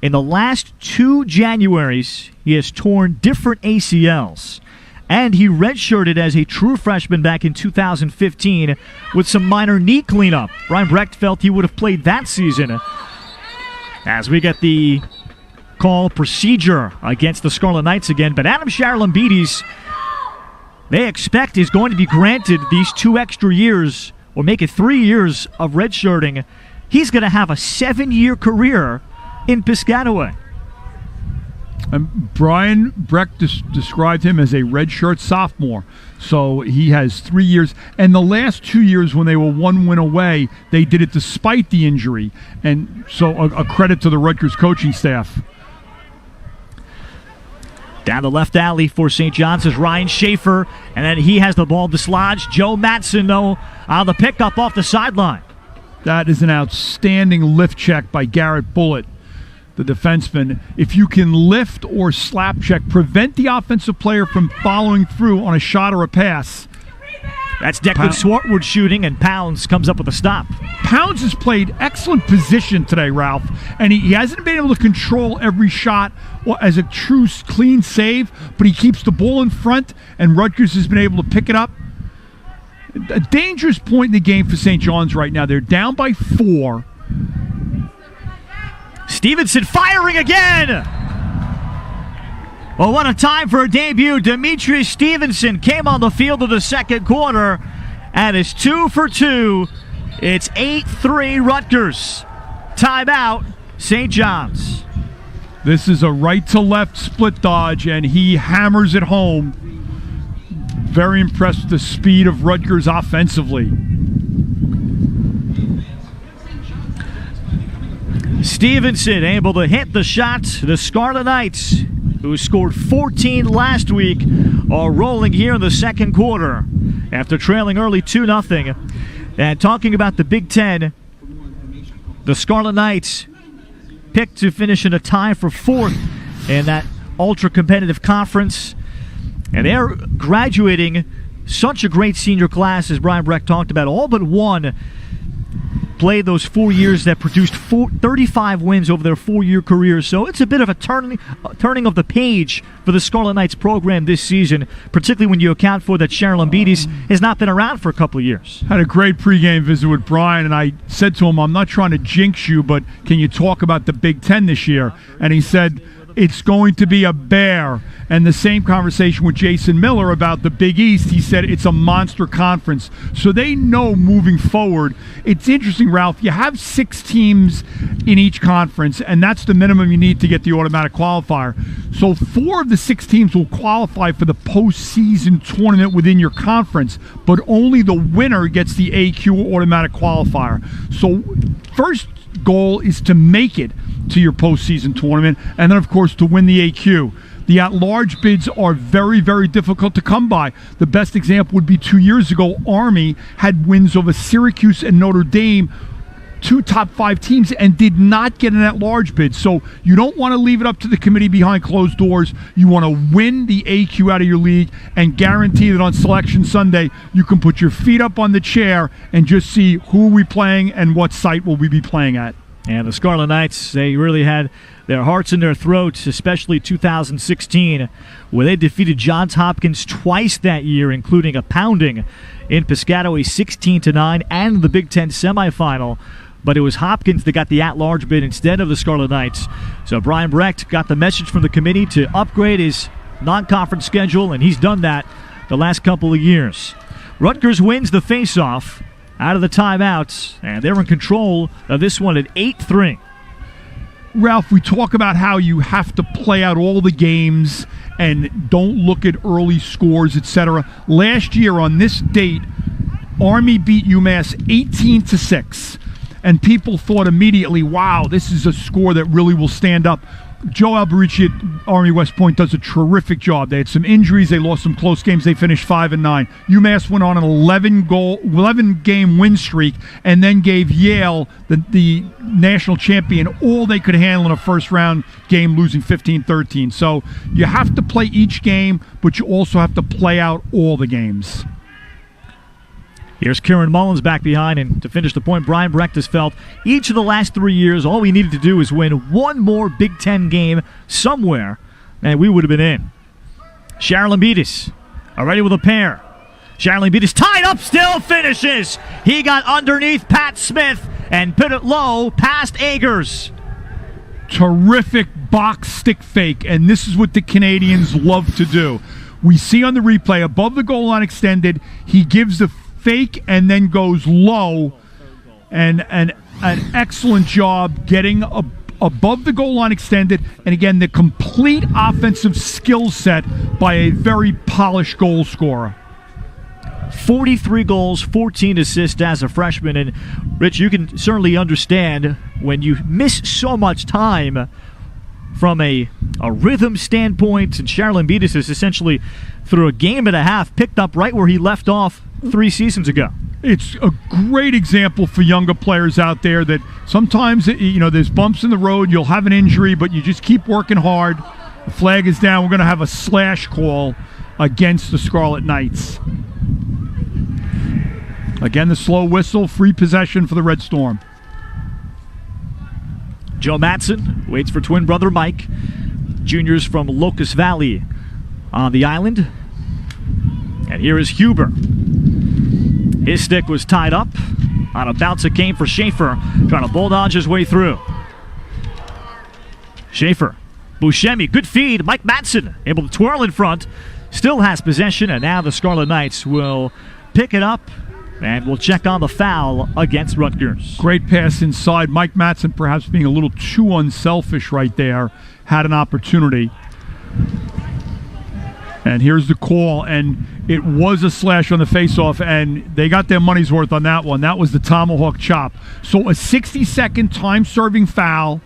In the last 2 Januaries, he has torn different ACLs, and he redshirted as a true freshman back in 2015 with some minor knee cleanup. Brian Brecht felt he would have played that season. As we get the call procedure against the Scarlet Knights again, but Adam Lambides, they expect is going to be granted these 2 extra years, or make it 3 years of redshirting. He's going to have a 7-year career in Piscataway. And Brian Brecht described him as a redshirt sophomore. So he has 3 years. And the last 2 years when they were 1 win away, they did it despite the injury. And so a credit to the Rutgers coaching staff. Down the left alley for St. John's is Ryan Schaefer, and then he has the ball dislodged. Joe Matson, though, on the pickup off the sideline. That is an outstanding lift check by Garrett Bullitt, the defenseman. If you can lift or slap check, prevent the offensive player from following through on a shot or a pass. That's Declan Swartwood shooting, and Pounds comes up with a stop. Pounds has played excellent position today, Ralph, and he hasn't been able to control every shot as a true clean save, but he keeps the ball in front, and Rutgers has been able to pick it up. A dangerous point in the game for St. John's right now. They're down by 4. Stevenson firing again! Well, what a time for a debut. Demetrius Stevenson came on the field of the second quarter and is 2 for 2. It's 8-3 Rutgers. Timeout, St. John's. This is a right-to-left split dodge, and he hammers it home. Very impressed with the speed of Rutgers offensively. Stevenson able to hit the shot. The Scarlet Knights, who scored 14 last week, are rolling here in the second quarter after trailing early 2-0. And talking about the Big Ten, the Scarlet Knights picked to finish in a tie for 4th in that ultra-competitive conference. And they're graduating such a great senior class, as Brian Brecht talked about. All but one played those 4 years that produced 35 wins over their 4-year careers. So it's a bit of a turning of the page for the Scarlet Knights program this season, particularly when you account for that Sharon Lambides has not been around for a couple of years. Had a great pregame visit with Brian, and I said to him, I'm not trying to jinx you, but can you talk about the Big Ten this year? And he said, it's going to be a bear. And the same conversation with Jason Miller about the Big East, he said it's a monster conference. So they know moving forward. It's interesting, Ralph, you have 6 teams in each conference, and that's the minimum you need to get the automatic qualifier. So 4 of the 6 teams will qualify for the postseason tournament within your conference, but only the winner gets the AQ automatic qualifier. So first goal is to make it to your postseason tournament, and then, of course, to win the AQ. The at-large bids are very, very difficult to come by. The best example would be 2 years ago. Army had wins over Syracuse and Notre Dame, 2 top 5 teams, and did not get an at-large bid. So you don't want to leave it up to the committee behind closed doors. You want to win the AQ out of your league and guarantee that on Selection Sunday you can put your feet up on the chair and just see who are we playing and what site will we be playing at. And the Scarlet Knights, they really had their hearts in their throats, especially 2016, where they defeated Johns Hopkins twice that year, including a pounding in Piscataway 16-9 and the Big Ten semifinal. But it was Hopkins that got the at-large bid instead of the Scarlet Knights. So Brian Brecht got the message from the committee to upgrade his non-conference schedule, and he's done that the last couple of years. Rutgers wins the face-off out of the timeouts, and they're in control of this one at 8-3. Ralph, we talk about how you have to play out all the games and don't look at early scores, etc. Last year on this date, Army beat UMass 18-6, and people thought immediately, wow, this is a score that really will stand up. Joe Alberici at Army West Point does a terrific job. They had some injuries. They lost some close games. They finished 5-9. UMass went on an 11-game win streak and then gave Yale, the national champion, all they could handle in a first-round game, losing 15-13. So you have to play each game, but you also have to play out all the games. Here's Kieran Mullins back behind, and to finish the point, Brian Brecht has felt each of the last 3 years, all we needed to do is win one more Big Ten game somewhere, and we would have been in. Sharon Lambetis already with a pair. Sharon Lambetis tied up, still finishes. He got underneath Pat Smith and put it low past Agers. Terrific box stick fake, and this is what the Canadians love to do. We see on the replay, above the goal line extended, he gives the fake and then goes low, and an excellent job getting above the goal line extended, and again the complete offensive skill set by a very polished goal scorer. 43 goals, 14 assists as a freshman, and Rich, you can certainly understand when you miss so much time from a rhythm standpoint, and Sharon Lambetis is essentially through a game and a half picked up right where he left off 3 seasons ago. It's a great example for younger players out there that sometimes, there's bumps in the road, you'll have an injury, but you just keep working hard. The flag is down. We're going to have a slash call against the Scarlet Knights. Again, the slow whistle, free possession for the Red Storm. Joe Matson waits for twin brother Mike. Juniors from Locust Valley on the island. And here is Huber. His stick was tied up on a bounce that came for Schaefer, trying to bulldoze his way through. Schaefer, Buscemi, good feed. Mike Matson able to twirl in front, still has possession, and now the Scarlet Knights will pick it up, and we'll check on the foul against Rutgers. Great pass inside. Mike Matson, perhaps being a little too unselfish right there, had an opportunity. And here's the call, and it was a slash on the faceoff, and they got their money's worth on that one. That was the tomahawk chop. So a 60-second time-serving foul.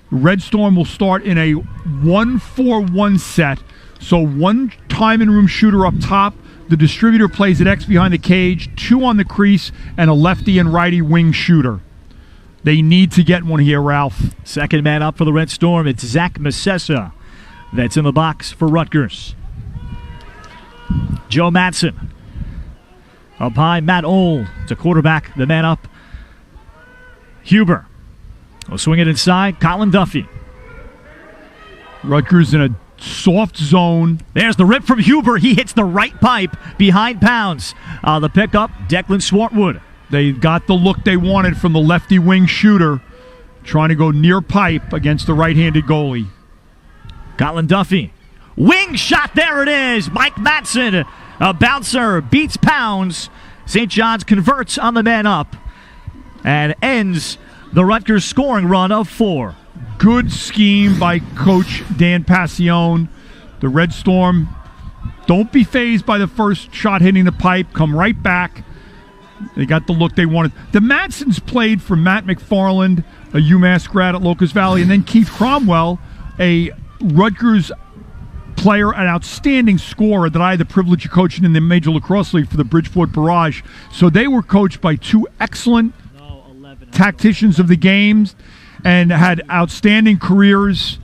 Red Storm will start in a 1-4-1 set. So one time-and-room shooter up top. The distributor plays at X behind the cage, 2 on the crease, and a lefty and righty wing shooter. They need to get one here, Ralph. Second man up for the Red Storm. It's Zach Masessa that's in the box for Rutgers. Joe Matson. Up high, Matt Ohl to quarterback, the man up. Huber will swing it inside. Colin Duffy. Rutgers in a soft zone. There's the rip from Huber. He hits the right pipe behind Pounds. The pickup, Declan Swartwood. They got the look they wanted from the lefty wing shooter, trying to go near pipe against the right-handed goalie. Colin Duffy. Wing shot, there it is. Mike Matson, a bouncer, beats Pounds. St. John's converts on the man up and ends the Rutgers scoring run of 4. Good scheme by Coach Dan Passione. The Red Storm, don't be fazed by the first shot hitting the pipe. Come right back. They got the look they wanted. The Matsons played for Matt McFarland, a UMass grad at Locust Valley, and then Keith Cromwell, a Rutgers player, an outstanding scorer that I had the privilege of coaching in the Major Lacrosse League for the Bridgeport Barrage. So they were coached by 2 excellent tacticians of the games and had outstanding careers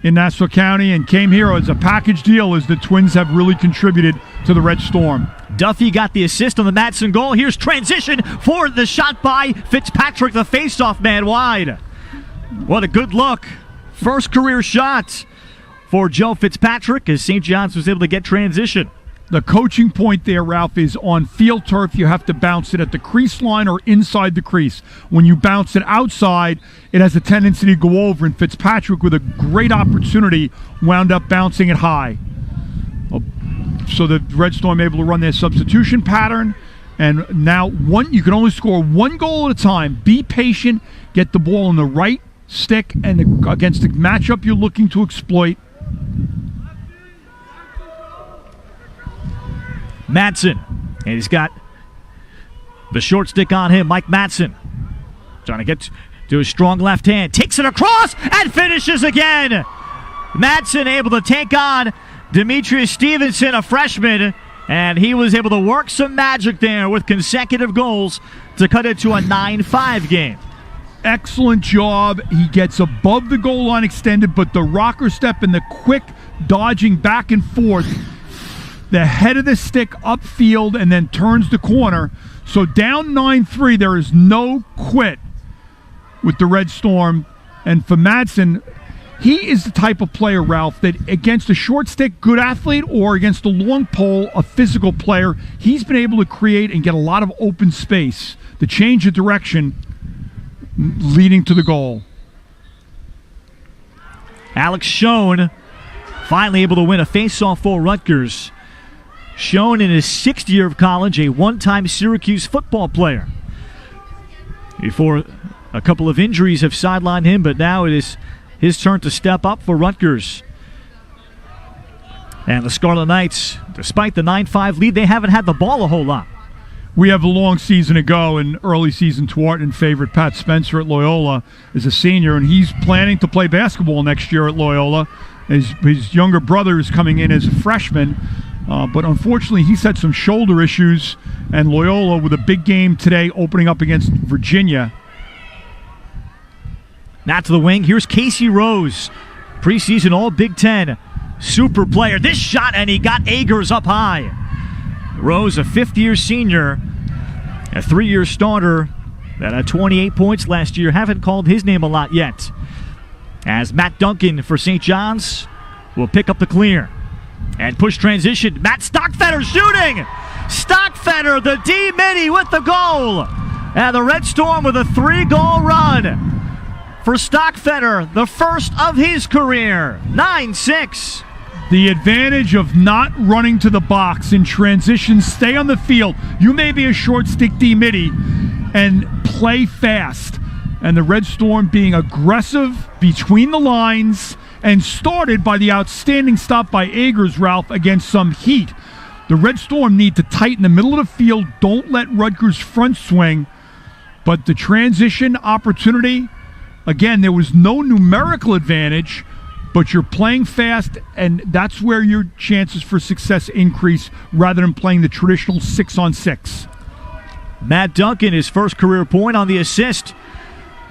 in Nassau County and came here as a package deal as the Twins have really contributed to the Red Storm. Duffy got the assist on the Matson goal. Here's transition for the shot by Fitzpatrick, the faceoff man wide. What a good look. First career shot for Joe Fitzpatrick as St. John's was able to get transition. The coaching point there, Ralph, is on field turf, you have to bounce it at the crease line or inside the crease. When you bounce it outside, it has a tendency to go over, and Fitzpatrick, with a great opportunity, wound up bouncing it high. So the Red Storm able to run their substitution pattern, and now you can only score 1 goal at a time. Be patient, get the ball in the right stick, and against the matchup you're looking to exploit. Matson, and he's got the short stick on him. Mike Matson trying to get to his strong left hand, takes it across and finishes again. Matson able to take on Demetrius Stevenson, a freshman, and he was able to work some magic there with consecutive goals to cut it to a 9-5 game. Excellent job. He gets above the goal line extended, but the rocker step and the quick dodging back and forth, the head of the stick upfield, and then turns the corner. So down 9-3, there is no quit with the Red Storm. And for Madsen, he is the type of player, Ralph, that against a short stick, good athlete, or against a long pole, a physical player, he's been able to create and get a lot of open space, the change of direction leading to the goal. Alex Schoen finally able to win a face-off for Rutgers. Schoen in his 6th year of college, a one-time Syracuse football player. Before a couple of injuries have sidelined him, but now it is his turn to step up for Rutgers. And the Scarlet Knights, despite the 9-5 lead, they haven't had the ball a whole lot. We have a long season to go, and early season Tuarton favorite Pat Spencer at Loyola is a senior, and he's planning to play basketball next year at Loyola. His younger brother is coming in as a freshman, but unfortunately he's had some shoulder issues, and Loyola with a big game today opening up against Virginia. Now to the wing, here's Casey Rose, preseason All Big Ten super player. This shot, and he got Agers up high. Rose, a 5th-year senior, a 3-year starter that had 28 points last year. Haven't called his name a lot yet. As Matt Duncan for St. John's will pick up the clear and push transition. Matt Stockfetter shooting! Stockfetter, the D-Mini with the goal! And the Red Storm with a 3-goal run for Stockfetter, the first of his career. 9-6. The advantage of not running to the box in transition, stay on the field. You may be a short stick D-Midi and play fast. And the Red Storm being aggressive between the lines and started by the outstanding stop by Agers, Ralph, against some heat. The Red Storm need to tighten the middle of the field. Don't let Rutgers front swing. But the transition opportunity, again, there was no numerical advantage, but you're playing fast, and that's where your chances for success increase rather than playing the traditional 6-on-6. Matt Duncan, his first career point on the assist.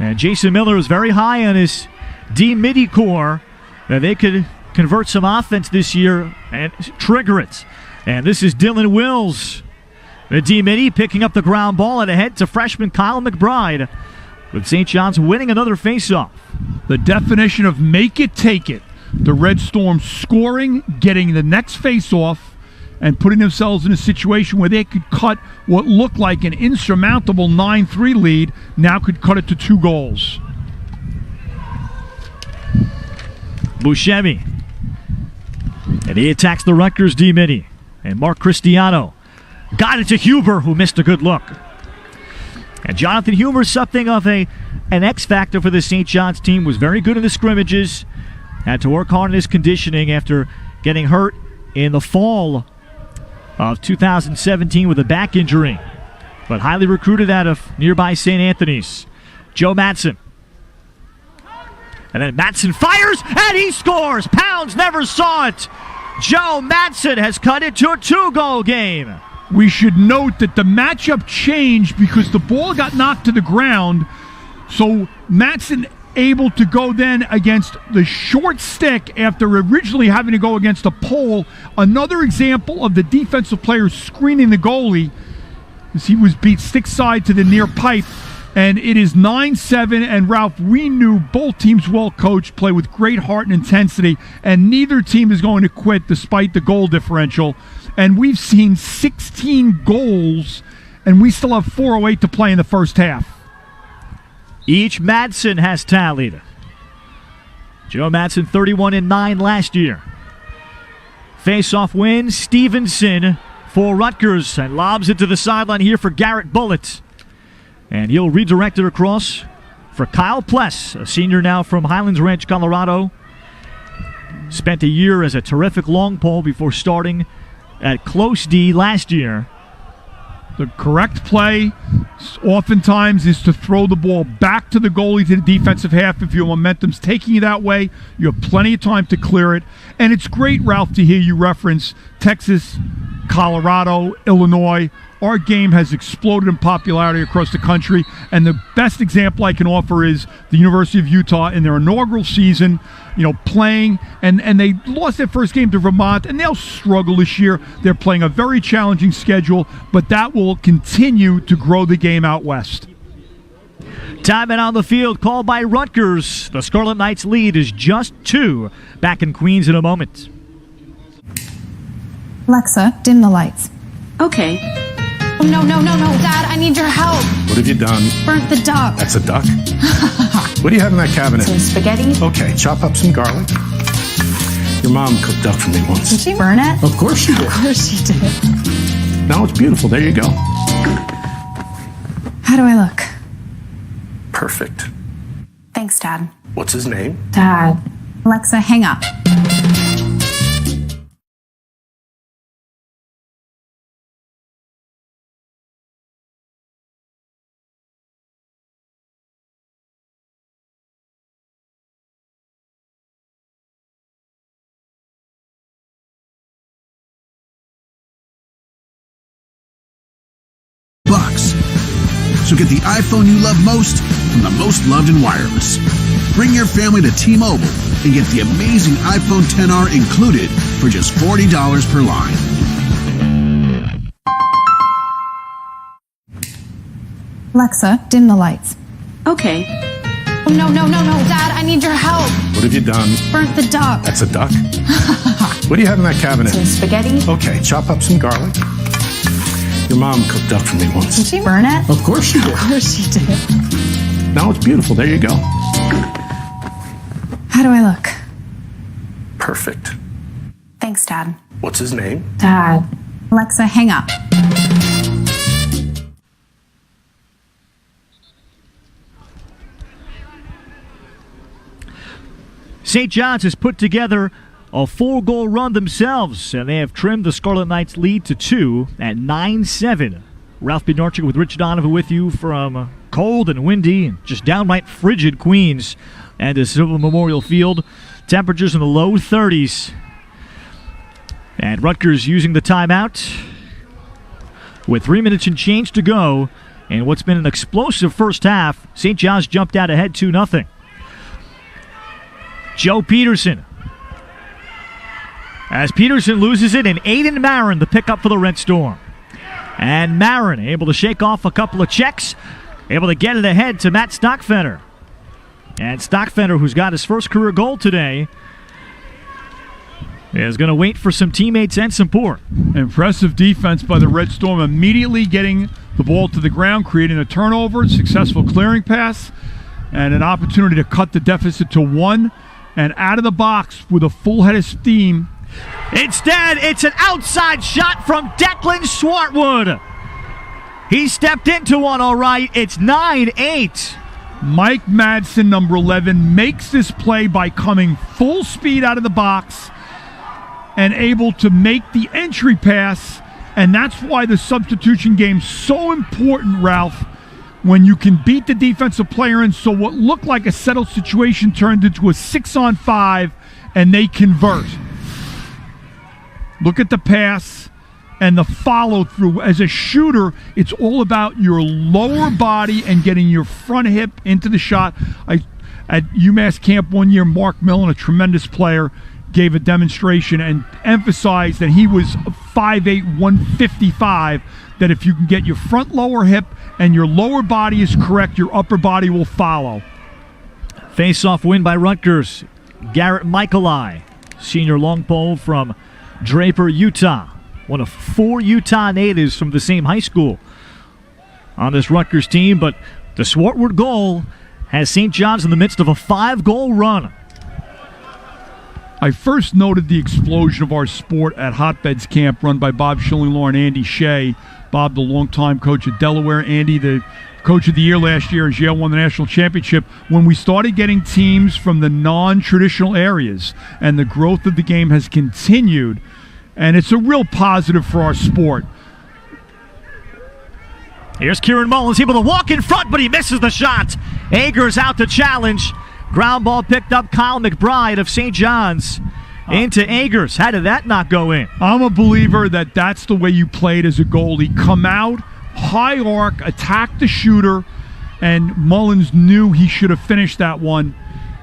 And Jason Miller is very high on his D-Midi core that they could convert some offense this year and trigger it. And this is Dylan Wills, the D-Midi, picking up the ground ball and ahead to freshman Kyle McBride, with St. John's winning another faceoff. The definition of make it, take it. The Red Storm scoring, getting the next faceoff, and putting themselves in a situation where they could cut what looked like an insurmountable 9-3 lead, now could cut it to 2 goals. Buscemi And he attacks the Rutgers D-midi. And Mark Cristiano got it to Huber, who missed a good look. And Jonathan Huber, something of an X-factor for the St. John's team, was very good in the scrimmages. Had to work hard on his conditioning after getting hurt in the fall of 2017 with a back injury. But highly recruited out of nearby St. Anthony's. Joe Madsen. And then Madsen fires, and he scores! Pounds never saw it! Joe Madsen has cut it to a 2-goal game. We should note that the matchup changed because the ball got knocked to the ground. So Madsen able to go then against the short stick after originally having to go against a pole. Another example of the defensive player screening the goalie as he was beat stick side to the near pipe. And it is 9-7, and Ralph, we knew both teams well coached, play with great heart and intensity, and neither team is going to quit despite the goal differential. And we've seen 16 goals, and we still have 4:08 to play in the first half. Each Madsen has tallied. Joe Madsen 31-9 last year. Face-off win, Stevenson for Rutgers, and lobs it to the sideline here for Garrett Bullitt. And he'll redirect it across for Kyle Pless, a senior now from Highlands Ranch, Colorado. Spent a year as a terrific long pole before starting at close D last year. The correct play oftentimes is to throw the ball back to the goalie to the defensive half. If your momentum's taking you that way, you have plenty of time to clear it. And it's great, Ralph, to hear you reference Texas, Colorado, Illinois. Our game has exploded in popularity across the country, and the best example I can offer is the University of Utah in their inaugural season, playing, and they lost their first game to Vermont, and they'll struggle this year. They're playing a very challenging schedule, but that will continue to grow the game out west. Timeout on the field called by Rutgers. The Scarlet Knights lead is just 2. Back in Queens in a moment. Alexa, dim the lights. Okay. Oh, no, Dad, I need your help. What have you done? Burnt the duck. That's a duck? What do you have in that cabinet? Some spaghetti. Okay, chop up some garlic. Your mom cooked duck for me once. Did she burn it? Of course she did. Of course she did. Now it's beautiful. There you go. How do I look? Perfect. Thanks, Dad. What's his name? Dad. Alexa, hang up. So get the iPhone you love most from the most loved in wireless. Bring your family to T-Mobile and get the amazing iPhone XR included for just $40 per line. Alexa, dim the lights. Okay. Oh, no, Dad, I need your help. What have you done? Burnt the duck. That's a duck? What do you have in that cabinet? Some spaghetti. Okay, chop up some garlic. Your mom cooked duck for me once. Did she burn it? Of course she did. Of course she did. Now it's beautiful. There you go. How do I look? Perfect. Thanks, Dad. What's his name? Dad. Alexa, hang up. St. John's has put together a 4-goal run themselves, and they have trimmed the Scarlet Knights' lead to 2 at 9-7. Ralph Bednarczyk with Rich Donovan with you from cold and windy and just downright frigid Queens and the Civil Memorial Field. Temperatures in the low 30s. And Rutgers using the timeout with 3 minutes and change to go. And what's been an explosive first half, St. John's jumped out ahead 2-0. Joe Peterson. As Peterson loses it, and Aiden Marin the pickup for the Red Storm. And Marin able to shake off a couple of checks, able to get it ahead to Matt Stockfender. And Stockfender, who's got his first career goal today, is going to wait for some teammates and support. Impressive defense by the Red Storm, immediately getting the ball to the ground, creating a turnover, successful clearing pass, and an opportunity to cut the deficit to 1. And out of the box with a full head of steam, Instead, it's an outside shot from Declan Swartwood. He stepped into one all right. It's 9-8. Mike Madsen, number 11, makes this play by coming full speed out of the box and able to make the entry pass. And that's why the substitution game's so important, Ralph, when you can beat the defensive player. And so what looked like a settled situation turned into a 6-on-5, and they convert. Look at the pass and the follow-through. As a shooter, it's all about your lower body and getting your front hip into the shot. At UMass camp one year, Mark Millen, a tremendous player, gave a demonstration and emphasized that he was 5'8", 155, that if you can get your front lower hip and your lower body is correct, your upper body will follow. Face-off win by Rutgers. Garrett Michaeli, senior long pole from Draper, Utah. One of 4 Utah natives from the same high school on this Rutgers team, but the Swartwood goal has St. John's in the midst of a 5-goal run. I first noted the explosion of our sport at Hotbeds Camp run by Bob Schillinglaw and Andy Shea. Bob, the longtime coach at Delaware. Andy, the coach of the year last year as Yale won the national championship. When we started getting teams from the non-traditional areas, and the growth of the game has continued, and it's a real positive for our sport. Here's Kieran Mullins, able to walk in front, but he misses the shot. Agers out to challenge. Ground ball picked up. Kyle McBride of St. John's into Agers. How did that not go in? I'm a believer that that's the way you played as a goalie. Come out, high arc, attack the shooter, and Mullins knew he should have finished that one.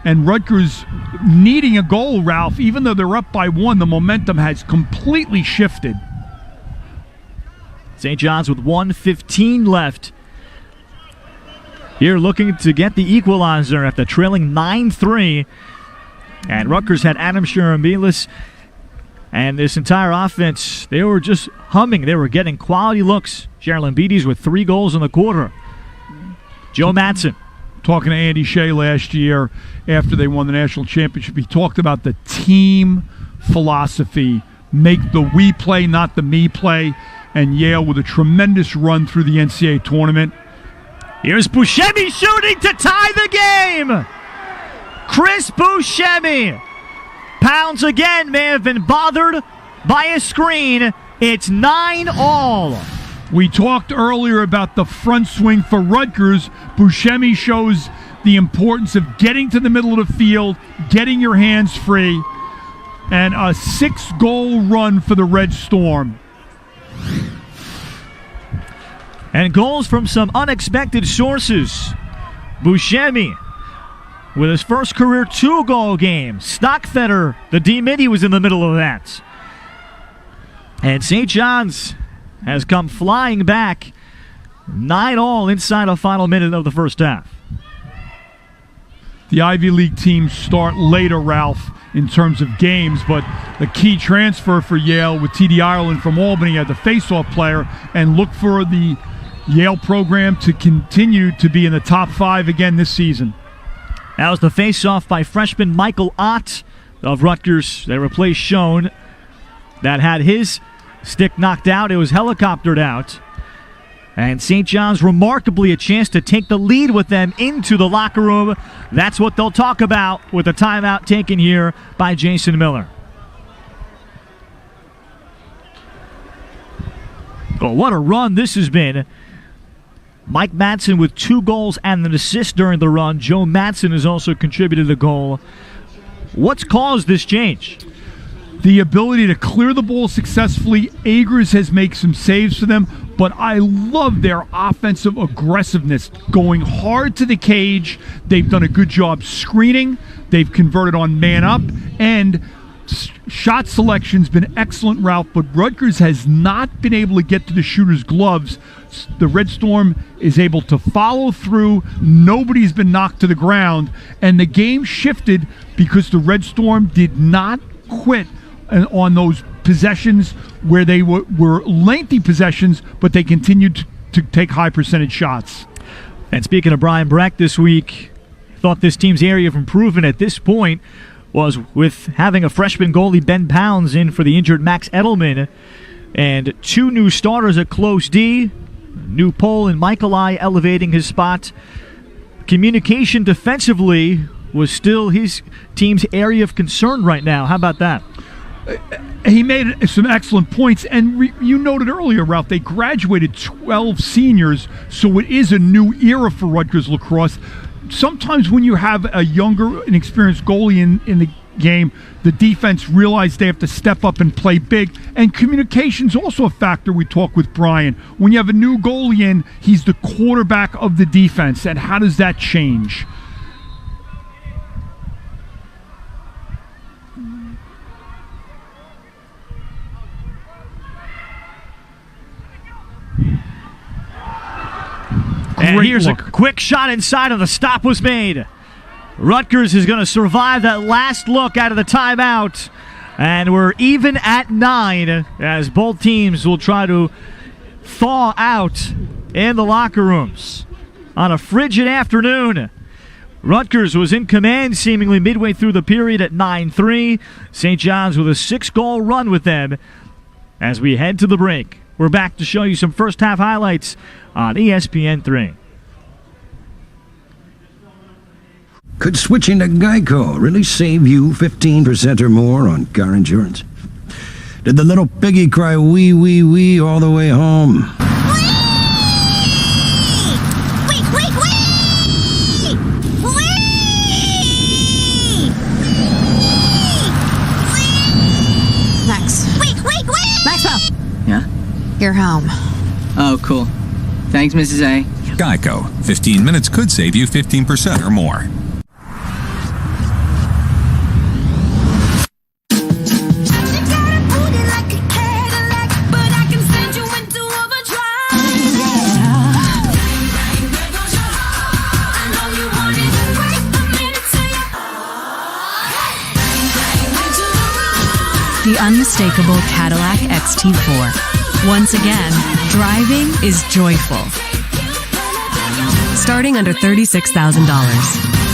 And Rutgers needing a goal, Ralph, even though they're up by 1, the momentum has completely shifted. St. John's with 1:15 left. Here looking to get the equalizer after trailing 9-3. And Rutgers had Adam Shiramilis. And this entire offense, they were just humming. They were getting quality looks. Sherilyn Beatties with 3 goals in the quarter. Joe Madsen. Talking to Andy Shea last year after they won the national championship, he talked about the team philosophy. Make the we play, not the me play. And Yale with a tremendous run through the NCAA tournament. Here's Buscemi shooting to tie the game. Chris Buscemi pounds again. May have been bothered by a screen. It's 9-all. We talked earlier about the front swing for Rutgers. Buscemi shows the importance of getting to the middle of the field, getting your hands free, and a 6-goal run for the Red Storm. And goals from some unexpected sources. Buscemi with his first career 2-goal game. Stockfetter, the D-mid, he was in the middle of that. And St. John's has come flying back 9-all inside a final minute of the first half. The Ivy League teams start later, Ralph, in terms of games, but the key transfer for Yale with T.D. Ireland from Albany as the face-off player, and look for the Yale program to continue to be in the top 5 again this season. That was the face-off by freshman Michael Ott of Rutgers. They replaced Schoen that had his stick knocked out. It was helicoptered out. And St. John's remarkably a chance to take the lead with them into the locker room. That's what they'll talk about with a timeout taken here by Jason Miller. Oh, what a run this has been. Mike Madsen with 2 goals and an assist during the run. Joe Madsen has also contributed a goal. What's caused this change? The ability to clear the ball successfully. Agers has made some saves for them, but I love their offensive aggressiveness, going hard to the cage. They've done a good job screening. They've converted on man up, and shot selection's been excellent, Ralph, but Rutgers has not been able to get to the shooter's gloves. The Red Storm is able to follow through. Nobody's been knocked to the ground, and the game shifted because the Red Storm did not quit on those possessions where they were lengthy possessions, but they continued to take high percentage shots. And speaking of Brian Breck this week, thought this team's area of improvement at this point was with having a freshman goalie, Ben Pounds, in for the injured Max Edelman, and 2 new starters at close D. New Pole and Michaelai elevating his spot. Communication defensively was still his team's area of concern right now. How about that? He made some excellent points, and you noted earlier, Ralph, they graduated 12 seniors, so it is a new era for Rutgers lacrosse. Sometimes when you have a younger, inexperienced goalie in the game, the defense realize they have to step up and play big, and communication's also a factor. We talk with Brian. When you have a new goalie in, he's the quarterback of the defense, and how does that change? And Great here's look. a quick shot inside, and the stop was made. Rutgers is going to survive that last look out of the timeout. And we're even at 9 as both teams will try to thaw out in the locker rooms. On a frigid afternoon, Rutgers was in command seemingly midway through the period at 9-3. St. John's with a 6-goal run with them as we head to the break. We're back to show you some first-half highlights on ESPN3. Could switching to Geico really save you 15% or more on car insurance? Did the little piggy cry wee, wee, wee all the way home? Wee! Wee, wee, wee! Wee! Max. Wee, wee, wee! Maxwell. Yeah? You're home. Oh, cool. Thanks, Mrs. A. Geico. 15 minutes could save you 15% or more. The unmistakable Cadillac XT4. Once again, driving is joyful. Starting under $36,000.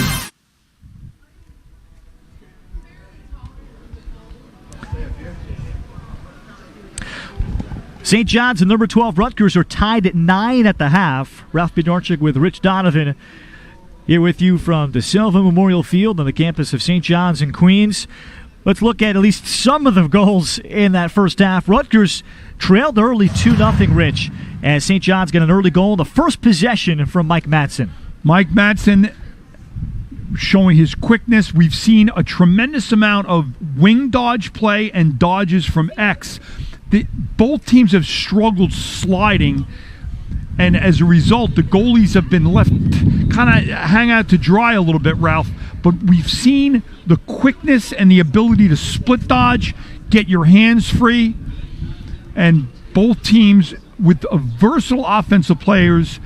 St. John's and number 12 Rutgers are tied at 9 at the half. Ralph Bednarczyk with Rich Donovan here with you from the Silva Memorial Field on the campus of St. John's in Queens. Let's look at least some of the goals in that first half. Rutgers trailed early 2-0, Rich, as St. John's got an early goal. The first possession from Mike Madsen. Mike Madsen showing his quickness. We've seen a tremendous amount of wing dodge play and dodges from X. Both teams have struggled sliding, and as a result, the goalies have been left kind of hang out to dry a little bit, Ralph. But we've seen the quickness and the ability to split dodge, get your hands free, and both teams with versatile offensive players.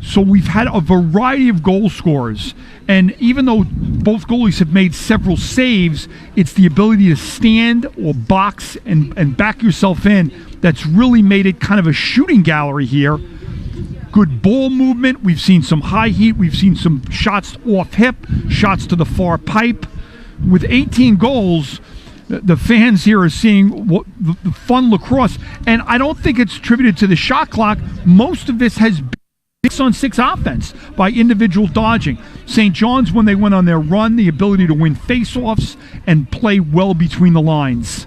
So we've had a variety of goal scorers. And even though both goalies have made several saves, it's the ability to stand or box and back yourself in that's really made it kind of a shooting gallery here. Good ball movement. We've seen some high heat. We've seen some shots off hip, shots to the far pipe. With 18 goals, the fans here are seeing the fun lacrosse. And I don't think it's attributed to the shot clock. Most of this has been 6-on-6 offense by individual dodging. St. John's, when they went on their run, the ability to win face-offs and play well between the lines.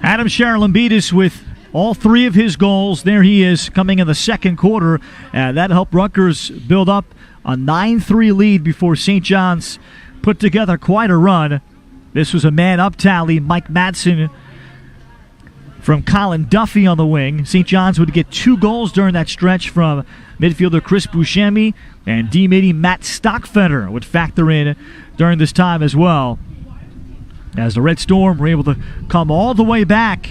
Adam Charalambidis with all 3 of his goals. There he is coming in the second quarter. That helped Rutgers build up a 9-3 lead before St. John's put together quite a run. This was a man-up tally. Mike Madsen from Colin Duffy on the wing. St. John's would get 2 goals during that stretch from midfielder Chris Buscemi, and D-Midi Matt Stockfeder would factor in during this time as well, as the Red Storm were able to come all the way back.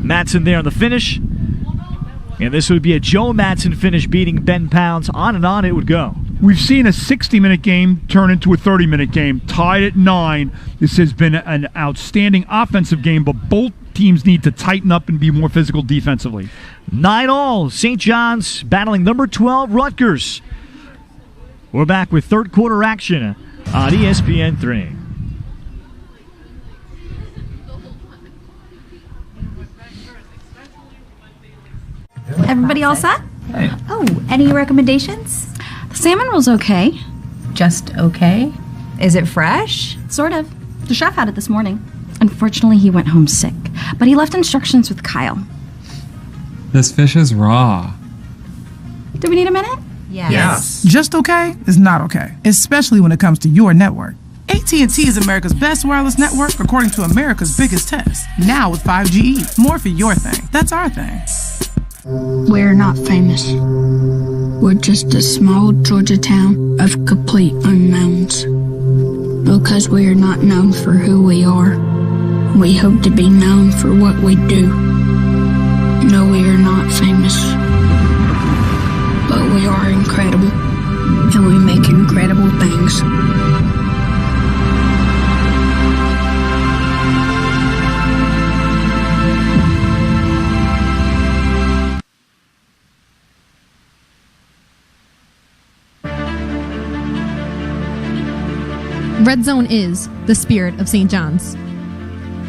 Madsen there on the finish, and this would be a Joe Madsen finish, beating Ben Pounds. On and on it would go. We've seen a 60-minute game turn into a 30-minute game, tied at 9. This has been an outstanding offensive game, but both teams need to tighten up and be more physical defensively. 9-all, St. John's battling number 12 Rutgers. We're back with third quarter action on ESPN 3. Everybody all set? Hey. Oh, any recommendations? The salmon roll's okay. Just okay? Is it fresh? Sort of. The chef had it this morning. Unfortunately, he went home sick, but he left instructions with Kyle. This fish is raw. Do we need a minute? Yes. Just okay is not okay, especially when it comes to your network. AT&T is America's best wireless network according to America's biggest test. Now with 5GE. More for your thing. That's our thing. We're not famous. We're just a small Georgia town of complete unknowns. Because we are not known for who we are, we hope to be known for what we do. No, we are not famous. But we are incredible. And we make incredible things. Red Zone is the spirit of St. John's.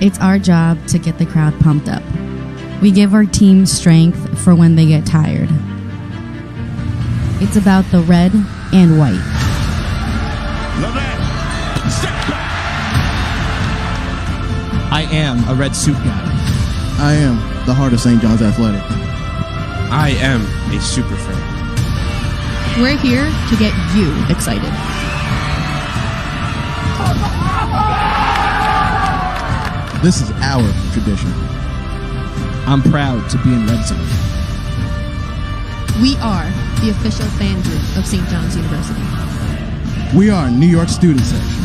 It's our job to get the crowd pumped up. We give our team strength for when they get tired. It's about the red and white. I am a red suit guy. I am the heart of St. John's Athletic. I am a super fan. We're here to get you excited. This is our tradition. I'm proud to be in Red Zone. We are the official fan group of St. John's University. We are New York Student Section.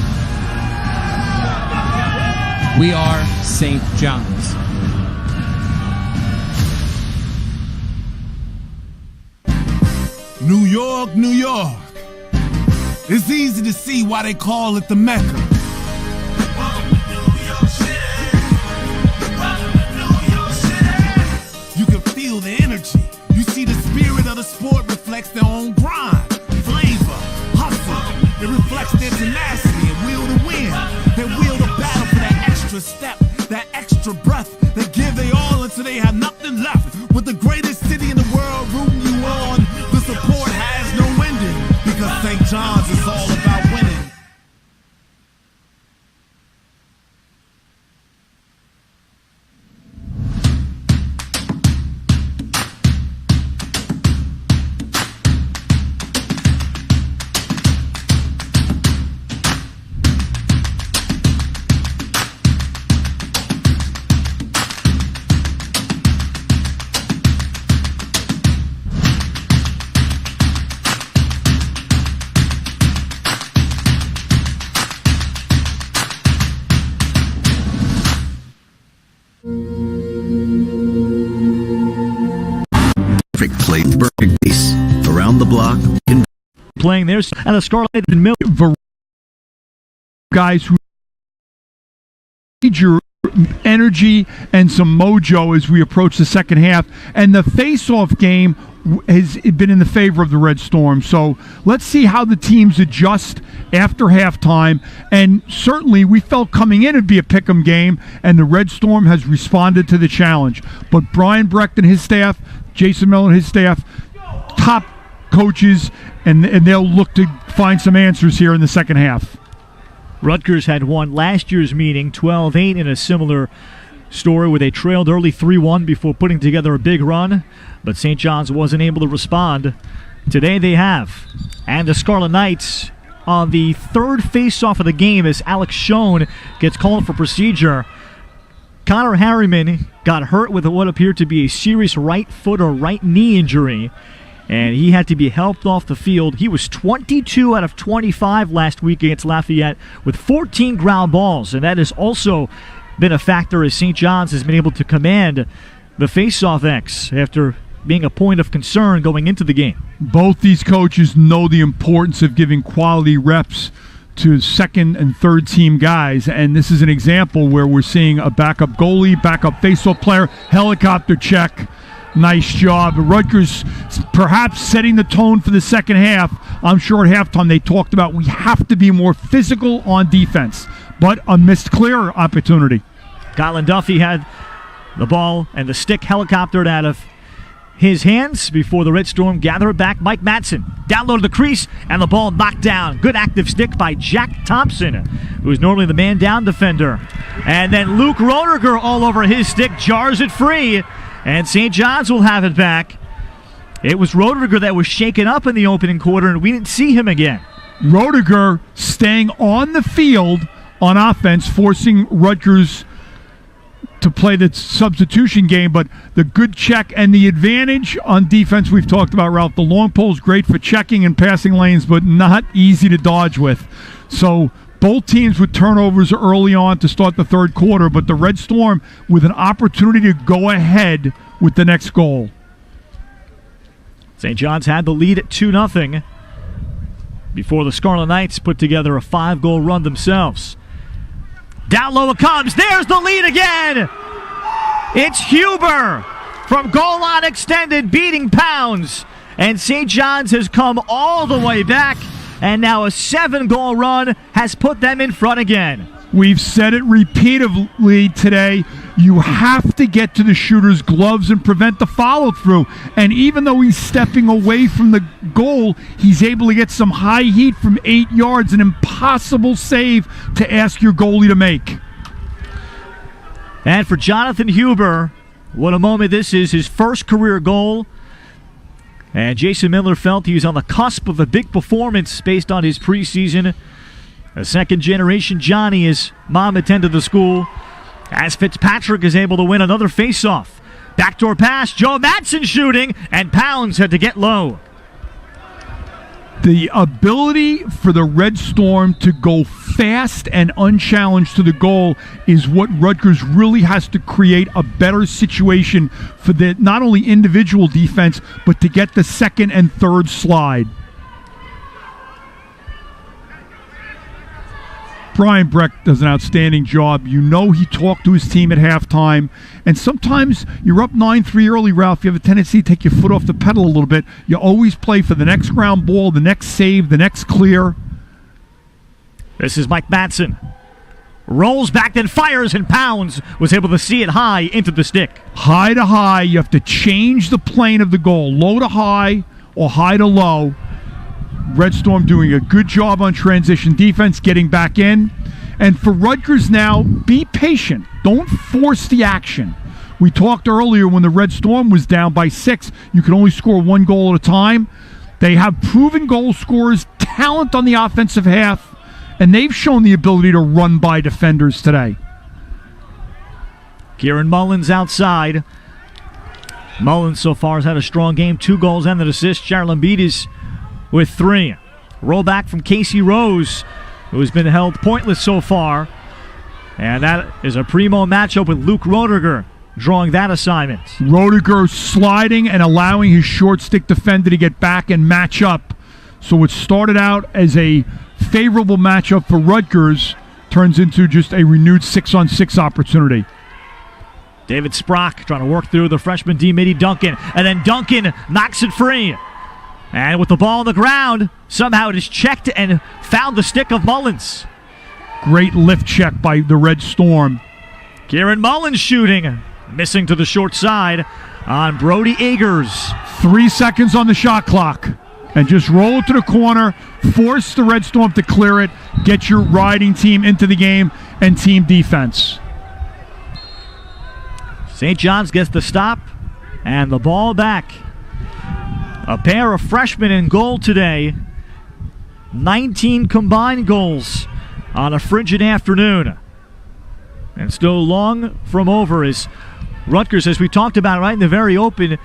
We are St. John's. New York, New York. It's easy to see why they call it the Mecca. You can feel the energy. You see the spirit of the sport reflects their own grind, flavor, hustle. It reflects their tenacity and will to win. They will to battle for that extra step, that extra breath. They give they all until they have nothing left. With the greatest city in the world rooting you on, the support has no ending. Because St. John's is all about winning. Perfect plate burger base. Around the block. Playing there and the Scarlet and Mill. Guys who major energy and some mojo as we approach the second half. And the face-off game has been in the favor of the Red Storm. So let's see how the teams adjust after halftime. And certainly we felt coming in it'd be a pick'em game, and the Red Storm has responded to the challenge. But Brian Brecht and his staff, Jason Miller and his staff, top coaches, and they'll look to find some answers here in the second half. Rutgers had won last year's meeting 12-8 in a similar story where they trailed early 3-1 before putting together a big run, but St. John's wasn't able to respond. Today they have. And the Scarlet Knights on the third face-off of the game as Alex Schoen gets called for procedure. Connor Harriman got hurt with what appeared to be a serious right foot or right knee injury, and he had to be helped off the field. He was 22 out of 25 last week against Lafayette with 14 ground balls, and that has also been a factor as St. John's has been able to command the face-off X after being a point of concern going into the game. Both these coaches know the importance of giving quality reps to second and third team guys, and this is an example where we're seeing a backup goalie, backup faceoff player, helicopter check. Nice job. Rutgers perhaps setting the tone for the second half. I'm sure at halftime they talked about we have to be more physical on defense, but a missed clear opportunity. Colin Duffy had the ball and the stick helicoptered out of his hands before the Red Storm gather it back. Mike Matson downloaded the crease and the ball knocked down. Good active stick by Jack Thompson, who's normally the man down defender. And then Luke Roediger all over his stick, jars it free, and St. John's will have it back. It was Roediger that was shaken up in the opening quarter, and we didn't see him again. Roediger staying on the field on offense, forcing Rutgers to play the substitution game, but the good check and the advantage on defense we've talked about, Ralph. The long pole is great for checking and passing lanes, but not easy to dodge with. So both teams with turnovers early on to start the third quarter, but the Red Storm with an opportunity to go ahead with the next goal. St. John's had the lead at 2-0 before the Scarlet Knights put together a 5-goal run themselves. Down low it comes. There's the lead again. It's Huber from goal line extended, beating Pounds. And St. John's has come all the way back, and now a 7-goal run has put them in front again. We've said it repeatedly today. You have to get to the shooter's gloves and prevent the follow-through. And even though he's stepping away from the goal, he's able to get some high heat from 8 yards, an impossible save to ask your goalie to make. And for Jonathan Huber, what a moment this is, his first career goal. And Jason Miller felt he was on the cusp of a big performance based on his preseason. A second-generation Johnny, his mom attended the school, as Fitzpatrick is able to win another face-off. Backdoor pass, Joe Madsen shooting, and Pounds had to get low. The ability for the Red Storm to go fast and unchallenged to the goal is what Rutgers really has to create a better situation for the not only individual defense, but to get the second and third slide. Brian Breck does an outstanding job. You know he talked to his team at halftime. And sometimes you're up 9-3 early, Ralph. You have a tendency to take your foot off the pedal a little bit. You always play for the next ground ball, the next save, the next clear. This is Mike Matson. Rolls back, then fires, and Pounds was able to see it high into the stick. High to high. You have to change the plane of the goal. Low to high or high to low. Red Storm doing a good job on transition defense, getting back in. And for Rutgers now, be patient. Don't force the action. We talked earlier when the Red Storm was down by 6, you can only score 1 goal at a time. They have proven goal scorers, talent on the offensive half, and they've shown the ability to run by defenders today. Kieran Mullins outside. Mullins so far has had a strong game, 2 goals and an assist. Charlene Beatties with 3. Roll back from Casey Rose, who has been held pointless so far. And that is a primo matchup with Luke Roediger drawing that assignment. Roediger sliding and allowing his short stick defender to get back and match up. So what started out as a favorable matchup for Rutgers turns into just a renewed 6-on-6 opportunity. David Sprock trying to work through the freshman D-Midi Duncan, and then Duncan knocks it free. And with the ball on the ground, somehow it is checked and found the stick of Mullins. Great lift check by the Red Storm. Kieran Mullins shooting, missing to the short side on Brody Agers. 3 seconds on the shot clock. And just roll it to the corner, force the Red Storm to clear it, get your riding team into the game and team defense. St. John's gets the stop and the ball back. A pair of freshmen in goal today. 19 combined goals on a frigid afternoon. And still long from over as Rutgers, as we talked about right in the very open,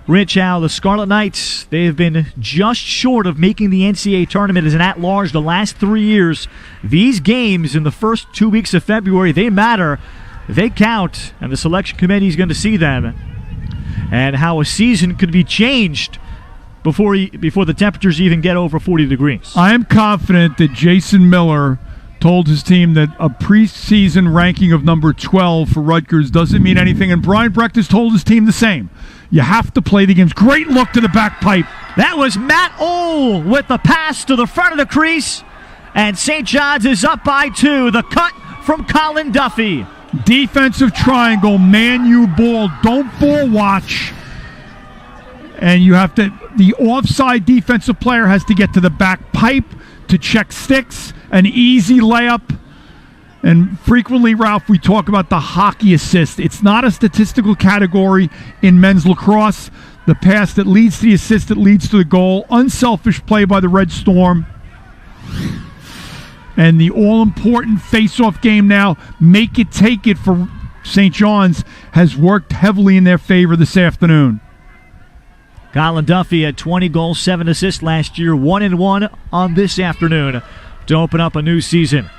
Rich, how the Scarlet Knights, they have been just short of making the NCAA tournament as an at-large the last 3 years. These games in the first 2 weeks of February, they matter, they count, and the selection committee is going to see them. And how a season could be changed before the temperatures even get over 40 degrees. I am confident that Jason Miller told his team that a preseason ranking of number 12 for Rutgers doesn't mean anything, and Brian Brecht has told his team the same. You have to play the games. Great look to the back pipe. That was Matt Ohl with the pass to the front of the crease, and St. John's is up by 2. The cut from Colin Duffy. Defensive triangle, man-you ball. Don't ball watch. And you have to, the offside defensive player has to get to the back pipe to check sticks. An easy layup. And frequently, Ralph, we talk about the hockey assist. It's not a statistical category in men's lacrosse. The pass that leads to the assist that leads to the goal. Unselfish play by the Red Storm. And the all-important face-off game now, make it, take it for St. John's, has worked heavily in their favor this afternoon. Colin Duffy had 20 goals, 7 assists last year, 1-1 on this afternoon to open up a new season.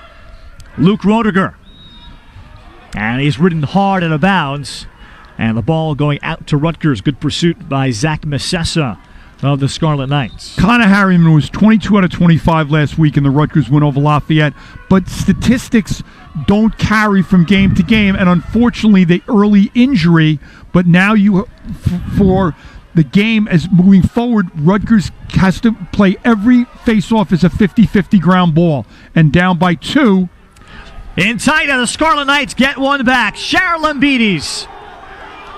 Luke Roediger, and he's ridden hard out of bounds, and the ball going out to Rutgers. Good pursuit by Zach Masessa of the Scarlet Knights. Connor Harriman was 22 out of 25 last week in the Rutgers win over Lafayette, but statistics don't carry from game to game, and unfortunately the early injury, but now you, for the game as moving forward, Rutgers has to play every face-off as a 50-50 ground ball, and down by 2. In tight, the Scarlet Knights get one back. Cheryl Lambides.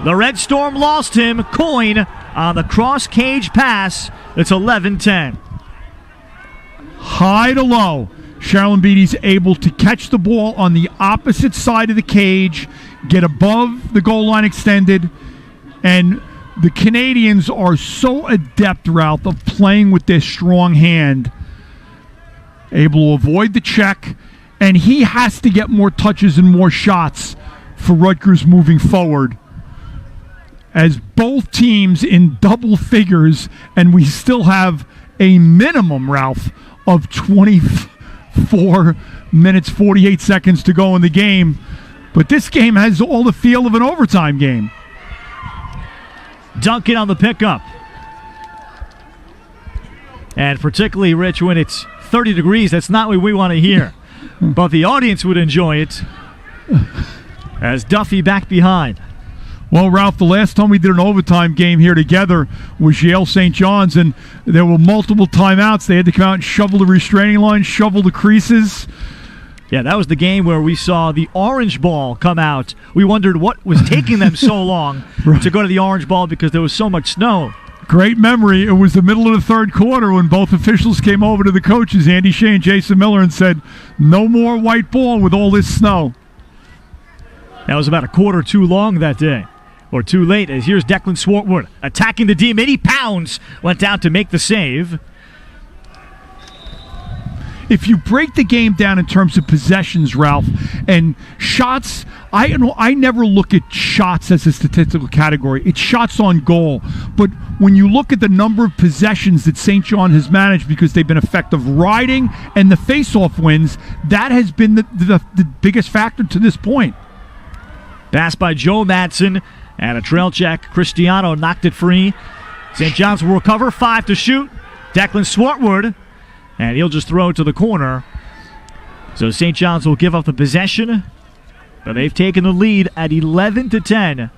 The Red Storm lost him. Coyne on the cross-cage pass. It's 11-10. High to low. Cheryl Lambides able to catch the ball on the opposite side of the cage, get above the goal line extended, and the Canadians are so adept, Ralph, of playing with their strong hand, able to avoid the check, and he has to get more touches and more shots for Rutgers moving forward. As both teams in double figures, and we still have a minimum, Ralph, of 24 minutes, 48 seconds to go in the game. But this game has all the feel of an overtime game. Duncan on the pickup. And particularly, Rich, when it's 30 degrees, that's not what we want to hear. But the audience would enjoy it as Duffy back behind. Well, Ralph, the last time we did an overtime game here together was Yale St. John's, and there were multiple timeouts. They had to come out and shovel the restraining line, shovel the creases. Yeah, that was the game where we saw the orange ball come out. We wondered what was taking them so long to go to the orange ball because there was so much snow. Great memory. It was the middle of the third quarter when both officials came over to the coaches, Andy Shea and Jason Miller, and said, no more white ball with all this snow. That was about a quarter too long that day, or too late, as here's Declan Swartwood attacking the D. 80 pounds, went down to make the save. If you break the game down in terms of possessions, Ralph, and shots, I never look at shots as a statistical category. It's shots on goal. But when you look at the number of possessions that St. John has managed because they've been effective riding and the face-off wins, that has been the biggest factor to this point. Pass by Joe Madsen and a trail check. Cristiano knocked it free. St. John's will recover, 5 to shoot. Declan Swartwood, and he'll just throw it to the corner. So St. John's will give up the possession, but they've taken the lead at 11-10.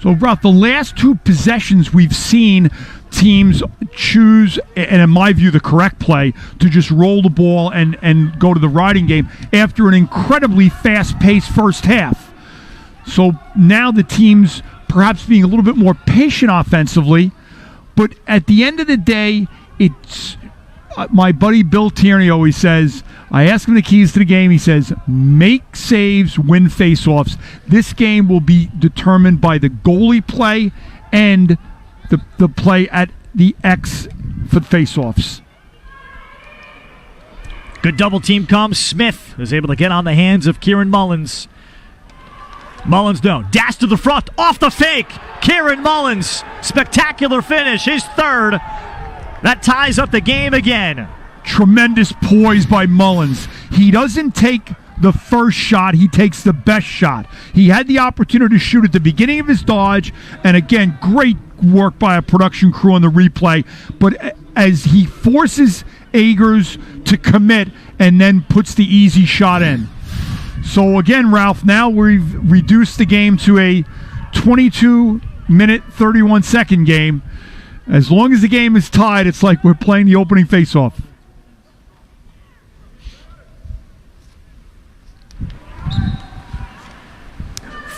So, Ralph, the last 2 possessions we've seen teams choose, and in my view, the correct play, to just roll the ball and go to the riding game after an incredibly fast-paced first half. So now the team's perhaps being a little bit more patient offensively, but at the end of the day, it's my buddy Bill Tierney always says, I ask him the keys to the game, he says, make saves, win faceoffs. This game will be determined by the goalie play and the play at the X for faceoffs. Good double team comes. Smith is able to get on the hands of Kieran Mullins. Mullins, no. Dash to the front, off the fake. Kieran Mullins, spectacular finish, his third. That ties up the game again. Tremendous poise by Mullins. He doesn't take the first shot, he takes the best shot. He had the opportunity to shoot at the beginning of his dodge, and again, great work by a production crew on the replay. But as he forces Agers to commit and then puts the easy shot in. So again, Ralph, now we've reduced the game to a 22-minute, 31-second game. As long as the game is tied, it's like we're playing the opening faceoff.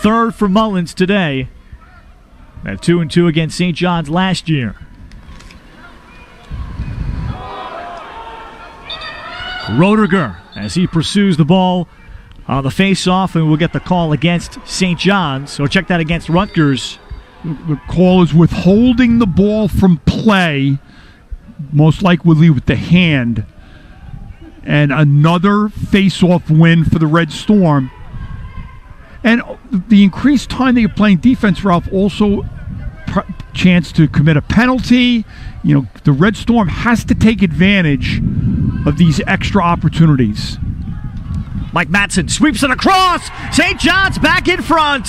Third for Mullins today. At 2-2 against St. John's last year. Rutgers as he pursues the ball on the face-off, and we'll get the call against St. John's. Or check that against Rutgers. The call is withholding the ball from play, most likely with the hand. And another face-off win for the Red Storm. And the increased time that you're playing defense, Ralph, also chance to commit a penalty. You know, the Red Storm has to take advantage of these extra opportunities. Mike Matson sweeps it across. St. John's back in front.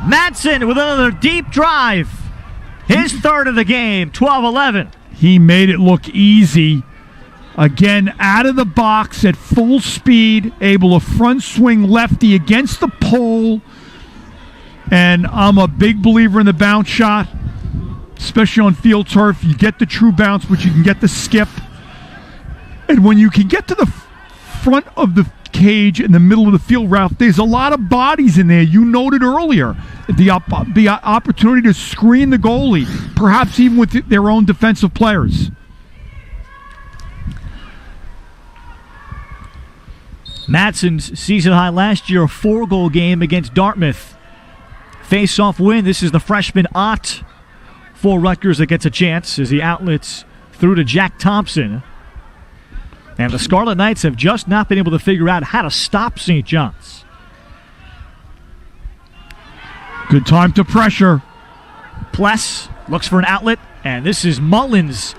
Matson with another deep drive. His third of the game, 12-11. He made it look easy. Again, out of the box at full speed, able to front swing lefty against the pole. And I'm a big believer in the bounce shot, especially on field turf. You get the true bounce, but you can get the skip. And when you can get to the front of the cage in the middle of the field, Ralph, there's a lot of bodies in there. You noted earlier the opportunity to screen the goalie, perhaps even with their own defensive players. Matson's season high last year, a 4-goal game against Dartmouth. Face-off win. This is the freshman Ott for Rutgers that gets a chance as he outlets through to Jack Thompson. And the Scarlet Knights have just not been able to figure out how to stop St. John's. Good time to pressure. Pless looks for an outlet, and this is Mullins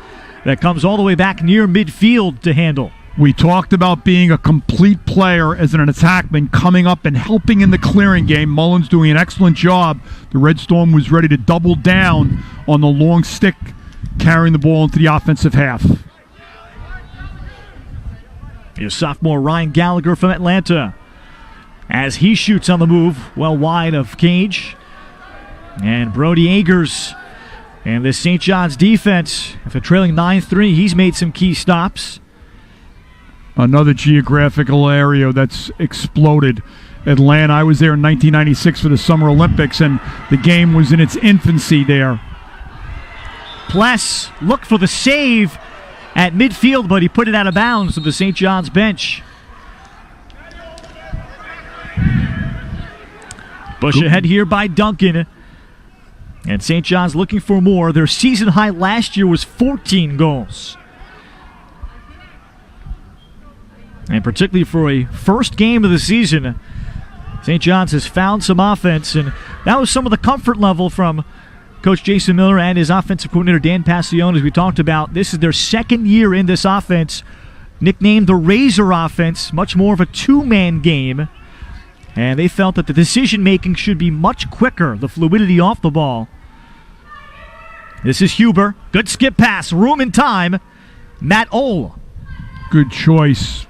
that comes all the way back near midfield to handle. We talked about being a complete player as an attackman, coming up and helping in the clearing game. Mullins doing an excellent job. The Red Storm was ready to double down on the long stick, carrying the ball into the offensive half. Here's sophomore Ryan Gallagher from Atlanta as he shoots on the move, well wide of cage. And Brody Agers and this St. John's defense, after trailing 9-3, he's made some key stops. Another geographical area that's exploded. Atlanta, I was there in 1996 for the Summer Olympics, and the game was in its infancy there. Pless looked for the save at midfield, but he put it out of bounds to the St. John's bench. Push ahead here by Duncan. And St. John's looking for more. Their season high last year was 14 goals. And particularly for a first game of the season, St. John's has found some offense, and that was some of the comfort level from Coach Jason Miller and his offensive coordinator Dan Passione, as we talked about. This is their second year in this offense, nicknamed the Razor offense, much more of a two-man game. And they felt that the decision-making should be much quicker, the fluidity off the ball. This is Huber. Good skip pass, room and time. Matt Ohl. Good choice.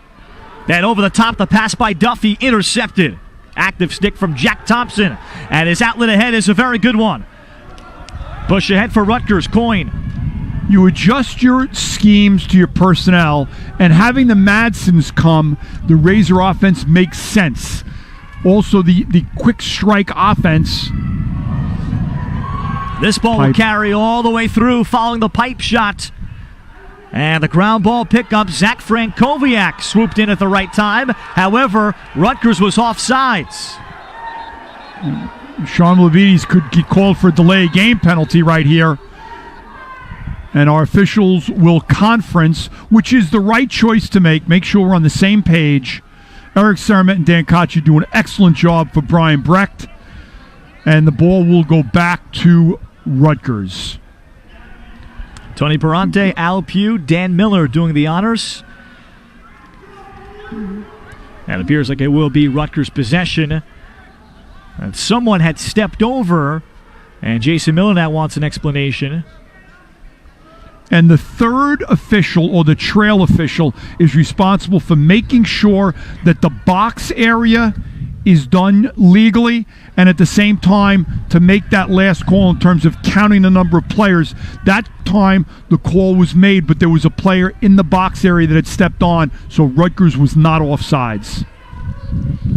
Then over the top, the pass by Duffy, intercepted. Active stick from Jack Thompson. And his outlet ahead is a very good one. Push ahead for Rutgers. Coyne. You adjust your schemes to your personnel, and having the Madsons come, the Razor offense makes sense. Also, the quick strike offense. This ball will carry all the way through following the pipe shot. And the ground ball pickup, Zach Frankowiak swooped in at the right time. However, Rutgers was offsides. Sean Levides could get called for a delay game penalty right here. And our officials will conference, which is the right choice to make. Make sure we're on the same page. Eric Sermet and Dan Koch do an excellent job for Brian Brecht. And the ball will go back to Rutgers. Tony Parente, Al Pugh, Dan Miller doing the honors. And it appears like it will be Rutgers' possession. And someone had stepped over, and Jason Miller now wants an explanation. And the third official, or the trail official, is responsible for making sure that the box area is done legally, and at the same time to make that last call in terms of counting the number of players. That time the call was made, but there was a player in the box area that had stepped on, so Rutgers was not offsides.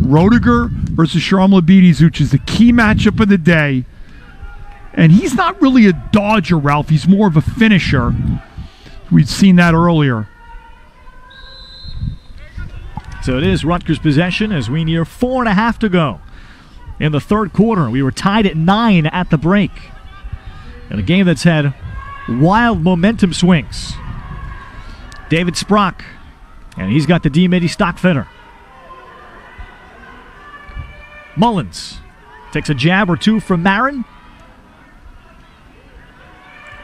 Rutgers versus Sharm Labides, which is the key matchup of the day. And he's not really a dodger, Ralph. He's more of a finisher. We'd seen that earlier. So it is Rutgers' possession as we near 4.5 to go in the third quarter. We were tied at 9 at the break in a game that's had wild momentum swings. David Sprock, and he's got the D-Mitty Stockfitter. Mullins takes a jab or two from Marin.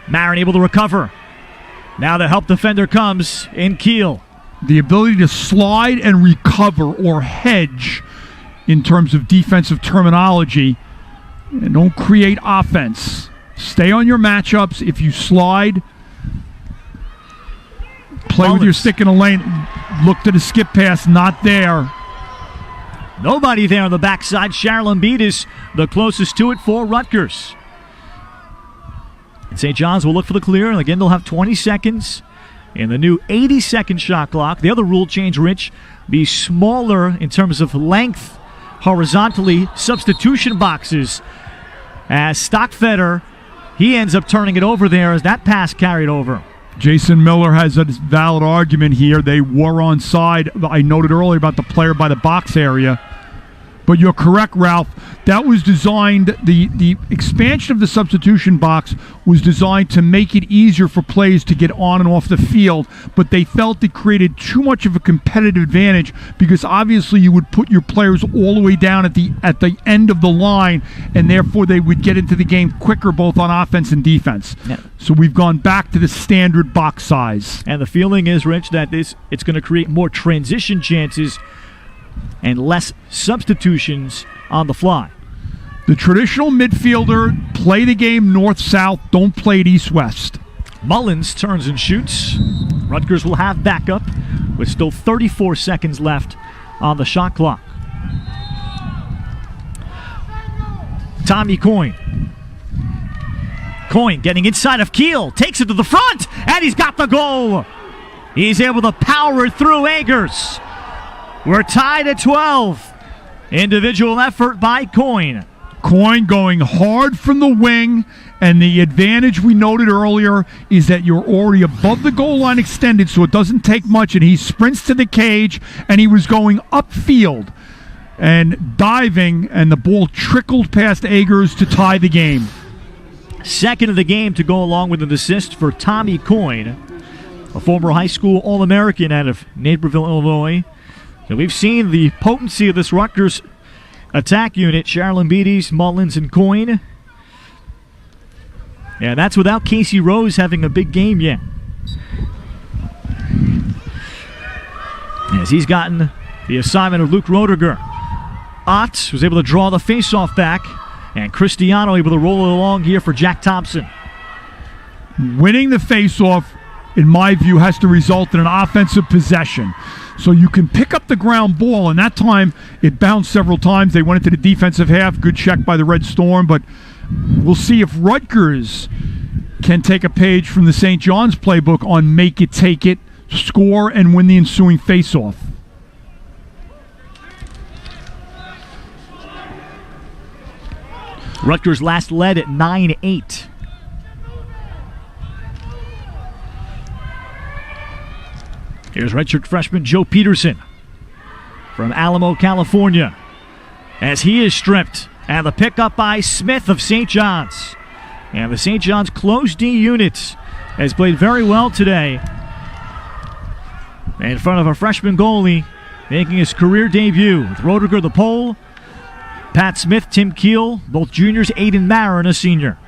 Marin able to recover. Now the help defender comes in Keel. The ability to slide and recover, or hedge in terms of defensive terminology, and don't create offense. Stay on your matchups. If you slide, play with your stick in the lane. Look to the skip pass, not there. Nobody there on the backside. Sharon Embiid is the closest to it for Rutgers. And St. John's will look for the clear, and again they'll have 20 seconds in the new 80-second shot clock. The other rule change, Rich, be smaller in terms of length horizontally, substitution boxes. As Stockfetter, he ends up turning it over there as that pass carried over. Jason Miller has a valid argument here. They were onside. I noted earlier about the player by the box area. But you're correct, Ralph. That was designed, the expansion of the substitution box was designed to make it easier for players to get on and off the field, but they felt it created too much of a competitive advantage because obviously you would put your players all the way down at the end of the line, and therefore they would get into the game quicker both on offense and defense. Yeah. So we've gone back to the standard box size. And the feeling is, Rich, that it's going to create more transition chances and less substitutions on the fly. The traditional midfielder, play the game north-south, don't play it east-west. Mullins turns and shoots. Rutgers will have backup with still 34 seconds left on the shot clock. Tommy Coyne. Coyne getting inside of Keel, takes it to the front, and he's got the goal. He's able to power it through Agers. We're tied at 12. Individual effort by Coyne. Coyne going hard from the wing, and the advantage we noted earlier is that you're already above the goal line extended, so it doesn't take much, and he sprints to the cage, and he was going upfield and diving, and the ball trickled past Agers to tie the game. Second of the game to go along with an assist for Tommy Coyne, a former high school All-American out of Naperville, Illinois. And we've seen the potency of this Rutgers attack unit, Sharon Embiid, Mullins, and Coyne. Yeah, that's without Casey Rose having a big game yet. As he's gotten the assignment of Luke Roediger. Ott was able to draw the faceoff back, and Cristiano able to roll it along here for Jack Thompson. Winning the faceoff, in my view, has to result in an offensive possession. So you can pick up the ground ball, and that time it bounced several times. They went into the defensive half. Good check by the Red Storm, but we'll see if Rutgers can take a page from the St. John's playbook on make it, take it, score, and win the ensuing faceoff. Rutgers last led at 9-8. Here's redshirt freshman Joe Peterson from Alamo, California, as he is stripped. And the pickup by Smith of St. John's. And the St. John's closed D unit has played very well today. In front of a freshman goalie making his career debut with Roediger the pole, Pat Smith, Tim Keel, both juniors, Aiden Marin, a senior.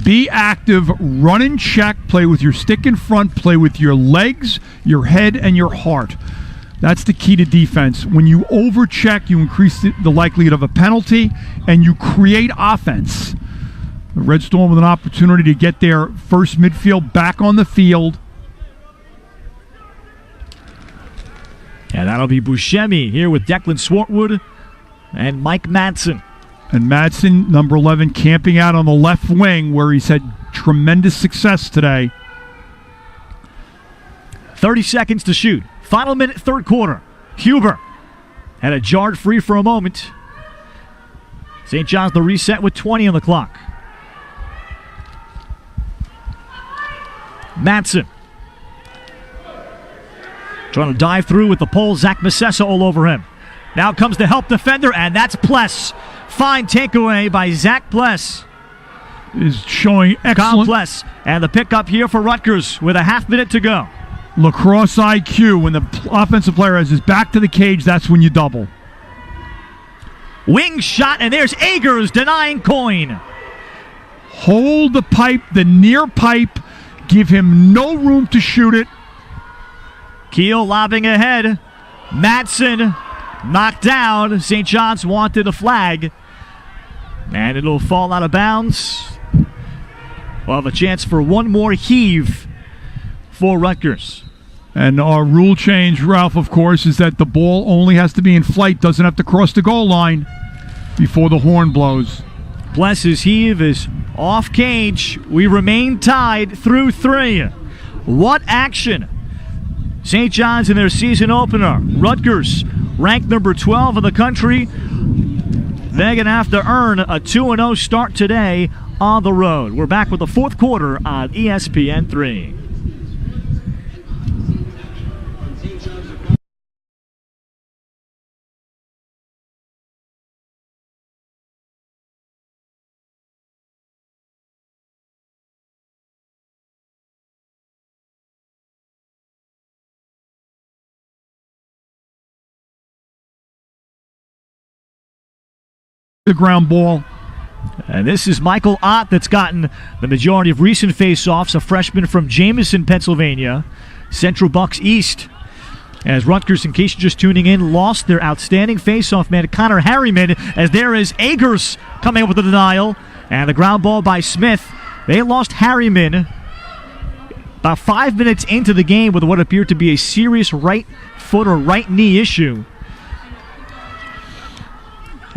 Be active, run and check, play with your stick in front, play with your legs, your head, and your heart. That's the key to defense. When you overcheck, you increase the likelihood of a penalty, and you create offense. The Red Storm with an opportunity to get their first midfield back on the field. And that'll be Buscemi here with Declan Swartwood and Mike Madsen. And Madsen, number 11, camping out on the left wing where he's had tremendous success today. 30 seconds to shoot. Final minute, third quarter. Huber had a jarred free for a moment. St. John's the reset with 20 on the clock. Madsen trying to dive through with the pole. Zach Masessa all over him. Now comes the help defender, and that's Pless. Fine takeaway by Zach Pless. Is showing excellent. Kyle Pless. And the pickup here for Rutgers with a half minute to go. Lacrosse IQ. When the offensive player has his back to the cage, that's when you double. Wing shot, and there's Agers denying Coyne. Hold the pipe, the near pipe. Give him no room to shoot it. Keel lobbing ahead. Madsen knocked down. St. John's wanted a flag. And it'll fall out of bounds. We'll have a chance for one more heave for Rutgers. And our rule change, Ralph, of course, is that the ball only has to be in flight, doesn't have to cross the goal line before the horn blows. Pless's heave is off cage. We remain tied through 3. What action? St. John's in their season opener. Rutgers, ranked number 12 in the country. They're going to have to earn a 2-0 start today on the road. We're back with the fourth quarter on ESPN 3. The ground ball. And this is Michael Ott that's gotten the majority of recent face-offs, a freshman from Jameson, Pennsylvania, Central Bucks East. As Rutgers, in case you're just tuning in, lost their outstanding face-off man, Connor Harriman, as there is Agers coming up with the denial. And the ground ball by Smith. They lost Harriman about 5 minutes into the game with what appeared to be a serious right foot or right knee issue.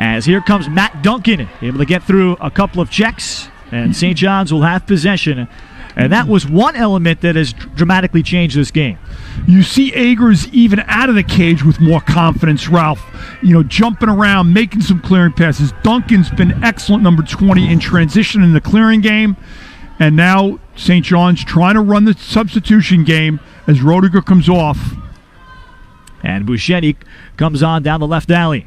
As here comes Matt Duncan, able to get through a couple of checks, and St. John's will have possession. And that was one element that has dramatically changed this game. You see Agers even out of the cage with more confidence, Ralph. You know, jumping around, making some clearing passes. Duncan's been excellent, number 20, in transition in the clearing game. And now St. John's trying to run the substitution game as Rodiger comes off. And Buscemi comes on down the left alley.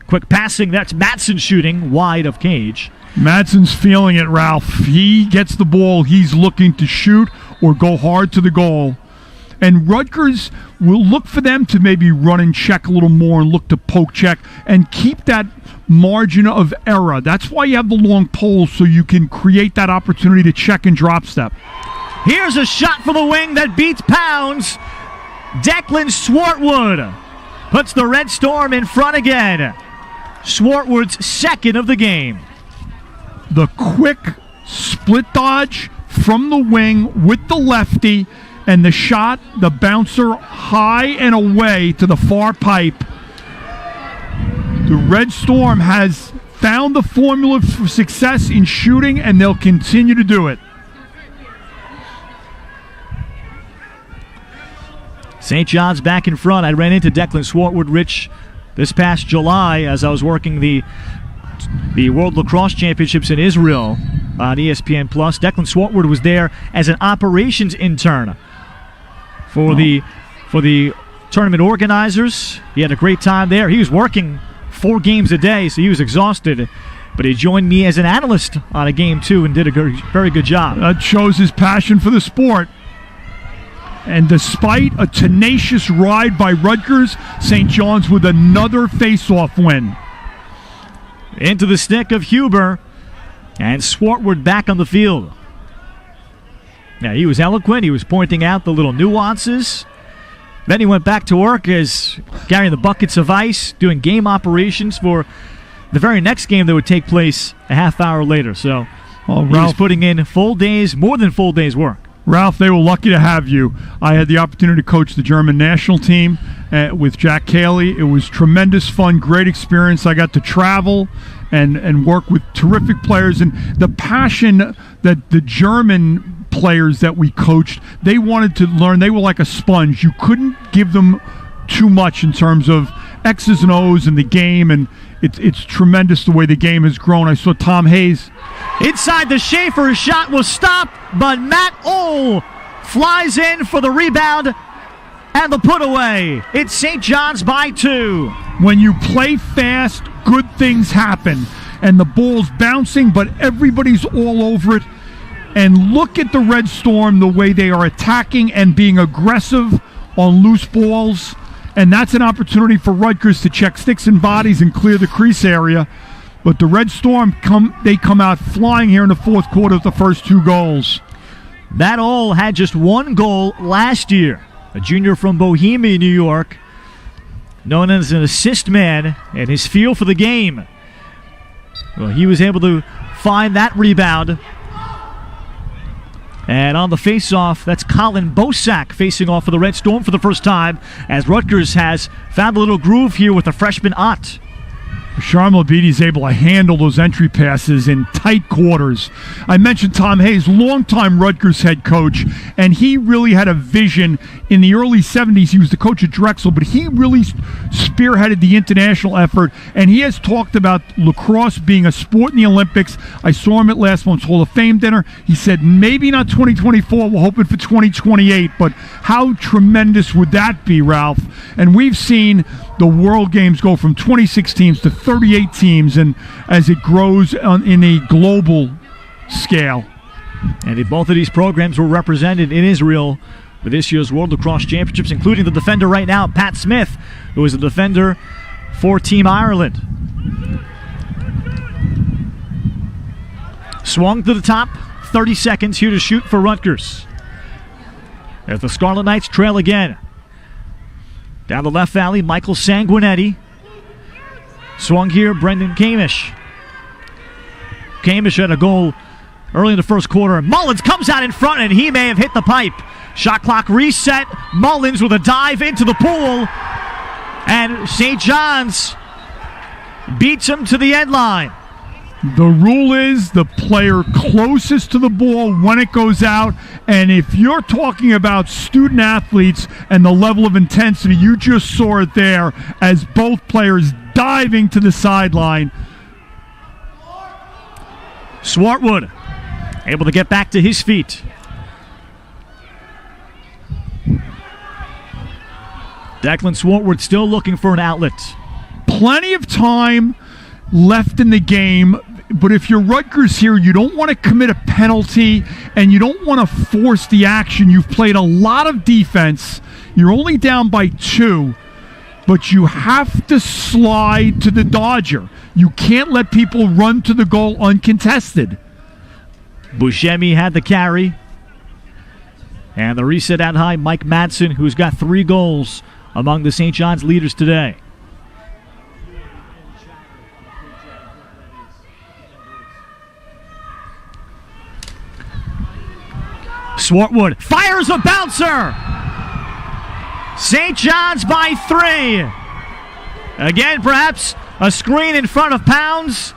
Quick passing, that's Madsen shooting wide of cage. Madsen's feeling it, Ralph. He gets the ball, he's looking to shoot or go hard to the goal. And Rutgers will look for them to maybe run and check a little more and look to poke check and keep that margin of error. That's why you have the long poles, so you can create that opportunity to check and drop step. Here's a shot for the wing that beats Pounds. Declan Swartwood puts the Red Storm in front again. Swartwood's second of the game. The quick split dodge from the wing with the lefty, and the shot, the bouncer high and away to the far pipe. The Red Storm has found the formula for success in shooting, and they'll continue to do it. St. John's back in front. I ran into Declan Swartwood, Rich, this past July as I was working the World Lacrosse Championships in Israel on ESPN+. Declan Swartwood was there as an operations intern for the tournament organizers. He had a great time there. He was working 4 games a day, so he was exhausted. But he joined me as an analyst on a game, too, and did a very good job. That shows his passion for the sport. And despite a tenacious ride by Rutgers, St. John's with another face-off win. Into the stick of Huber, and Swartwood back on the field. Now, he was eloquent. He was pointing out the little nuances. Then he went back to work as carrying the buckets of ice, doing game operations for the very next game that would take place a half hour later. So Oh, He was putting in more than full days work. Ralph, they were lucky to have you. I had the opportunity to coach the German national team with Jack Cayley. It was tremendous fun, great experience. I got to travel and work with terrific players. And the passion that the German players that we coached, they wanted to learn. They were like a sponge. You couldn't give them too much in terms of X's and O's in the game, and it's tremendous the way the game has grown. I saw Tom Hayes. Inside the Schaefer, his shot was stopped, but Matt Ohl flies in for the rebound and the put away. It's St. John's by 2. When you play fast, good things happen, and the ball's bouncing, but everybody's all over it. And look at the Red Storm, the way they are attacking and being aggressive on loose balls. And that's an opportunity for Rutgers to check sticks and bodies and clear the crease area. But the Red Storm come out flying here in the fourth quarter with the first 2 goals. Matt Ohl had just 1 goal last year. A junior from Bohemia, New York, known as an assist man, and his feel for the game. Well, he was able to find that rebound. And on the face-off, that's Colin Bosak facing off for the Red Storm for the first time, as Rutgers has found a little groove here with the freshman Ott. Sharm Labidi is able to handle those entry passes in tight quarters. I mentioned Tom Hayes, longtime Rutgers head coach, and he really had a vision. In the early 70s, he was the coach at Drexel, but he really spearheaded the international effort, and he has talked about lacrosse being a sport in the Olympics. I saw him at last month's Hall of Fame dinner. He said, maybe not 2024, we're hoping for 2028, but how tremendous would that be, Ralph? And we've seen the World Games go from 26 teams to 38 teams, and as it grows in a global scale. And both of these programs were represented in Israel for this year's World Lacrosse Championships, including the defender right now, Pat Smith, who is a defender for Team Ireland. Swung to the top, 30 seconds here to shoot for Rutgers, as the Scarlet Knights trail again. Down the left valley, Michael Sanguinetti. Swung here, Brendan Kamish. Kamish had a goal early in the first quarter. Mullins comes out in front, and he may have hit the pipe. Shot clock reset. Mullins with a dive into the pool. And St. John's beats him to the end line. The rule is the player closest to the ball when it goes out, and if you're talking about student athletes and the level of intensity, you just saw it there as both players diving to the sideline. Swartwood able to get back to his feet. Declan Swartwood still looking for an outlet. Plenty of time left in the game, but if you're Rutgers here, you don't want to commit a penalty and you don't want to force the action. You've played a lot of defense. You're only down by 2, but you have to slide to the Dodger. You can't let people run to the goal uncontested. Buscemi had the carry. And the reset out high, Mike Madsen, who's got 3 goals among the St. John's leaders today. Swartwood fires a bouncer. St. John's by 3. Again, perhaps a screen in front of Pounds.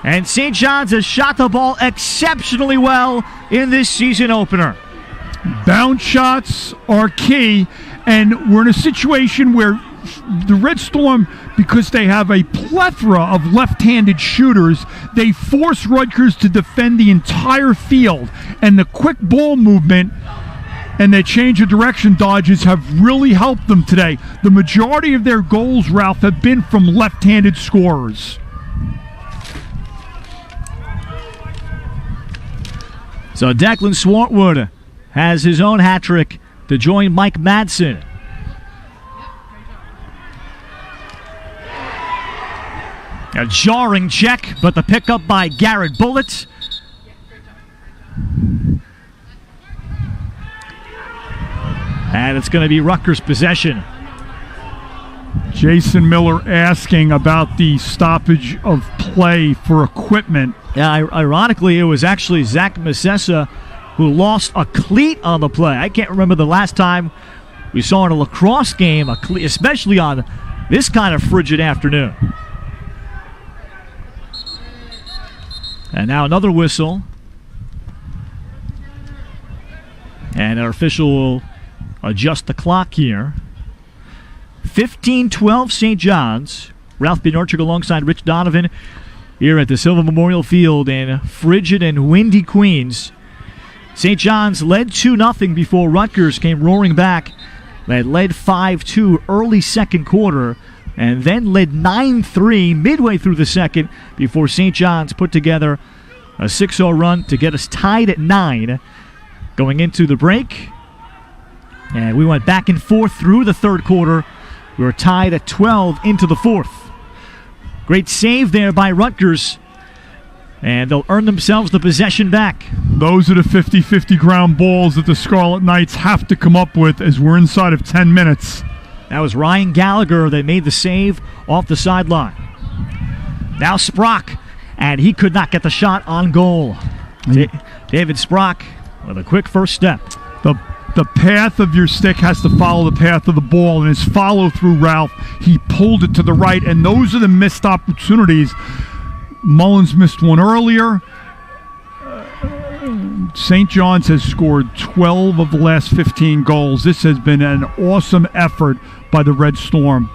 And St. John's has shot the ball exceptionally well in this season opener. Bounce shots are key, and we're in a situation where the Red Storm, because they have a plethora of left-handed shooters, they force Rutgers to defend the entire field, and the quick ball movement and their change of direction dodges have really helped them today. The majority of their goals, Ralph, have been from left-handed scorers. So Declan Swartwood has his own hat trick to join Mike Madsen. A jarring check, but the pickup by Garrett Bullitt. And it's going to be Rutgers' possession. Jason Miller asking about the stoppage of play for equipment, Yeah, ironically, it was actually Zach Masessa who lost a cleat on the play. I can't remember the last time we saw in a lacrosse game, especially on this kind of frigid afternoon. And now another whistle. And our official will adjust the clock here. 15-12 St. John's. Ralph Bjorchik alongside Rich Donovan here at the Silva Memorial Field in frigid and windy Queens. St. John's led 2-0 before Rutgers came roaring back. They led 5-2 early second quarter and then led 9-3 midway through the second before St. John's put together a 6-0 run to get us tied at 9 going into the break. And we went back and forth through the third quarter. We were tied at 12 into the fourth. Great save there by Rutgers. And they'll earn themselves the possession back. Those are the 50-50 ground balls that the Scarlet Knights have to come up with as we're inside of 10 minutes. That was Ryan Gallagher that made the save off the sideline. Now Sprock, and he could not get the shot on goal. David Sprock with a quick first step. The path of your stick has to follow the path of the ball, and his follow-through, Ralph, he pulled it to the right, and those are the missed opportunities. Mullins missed one earlier. St. John's has scored 12 of the last 15 goals. This has been an awesome effort by the Red Storm.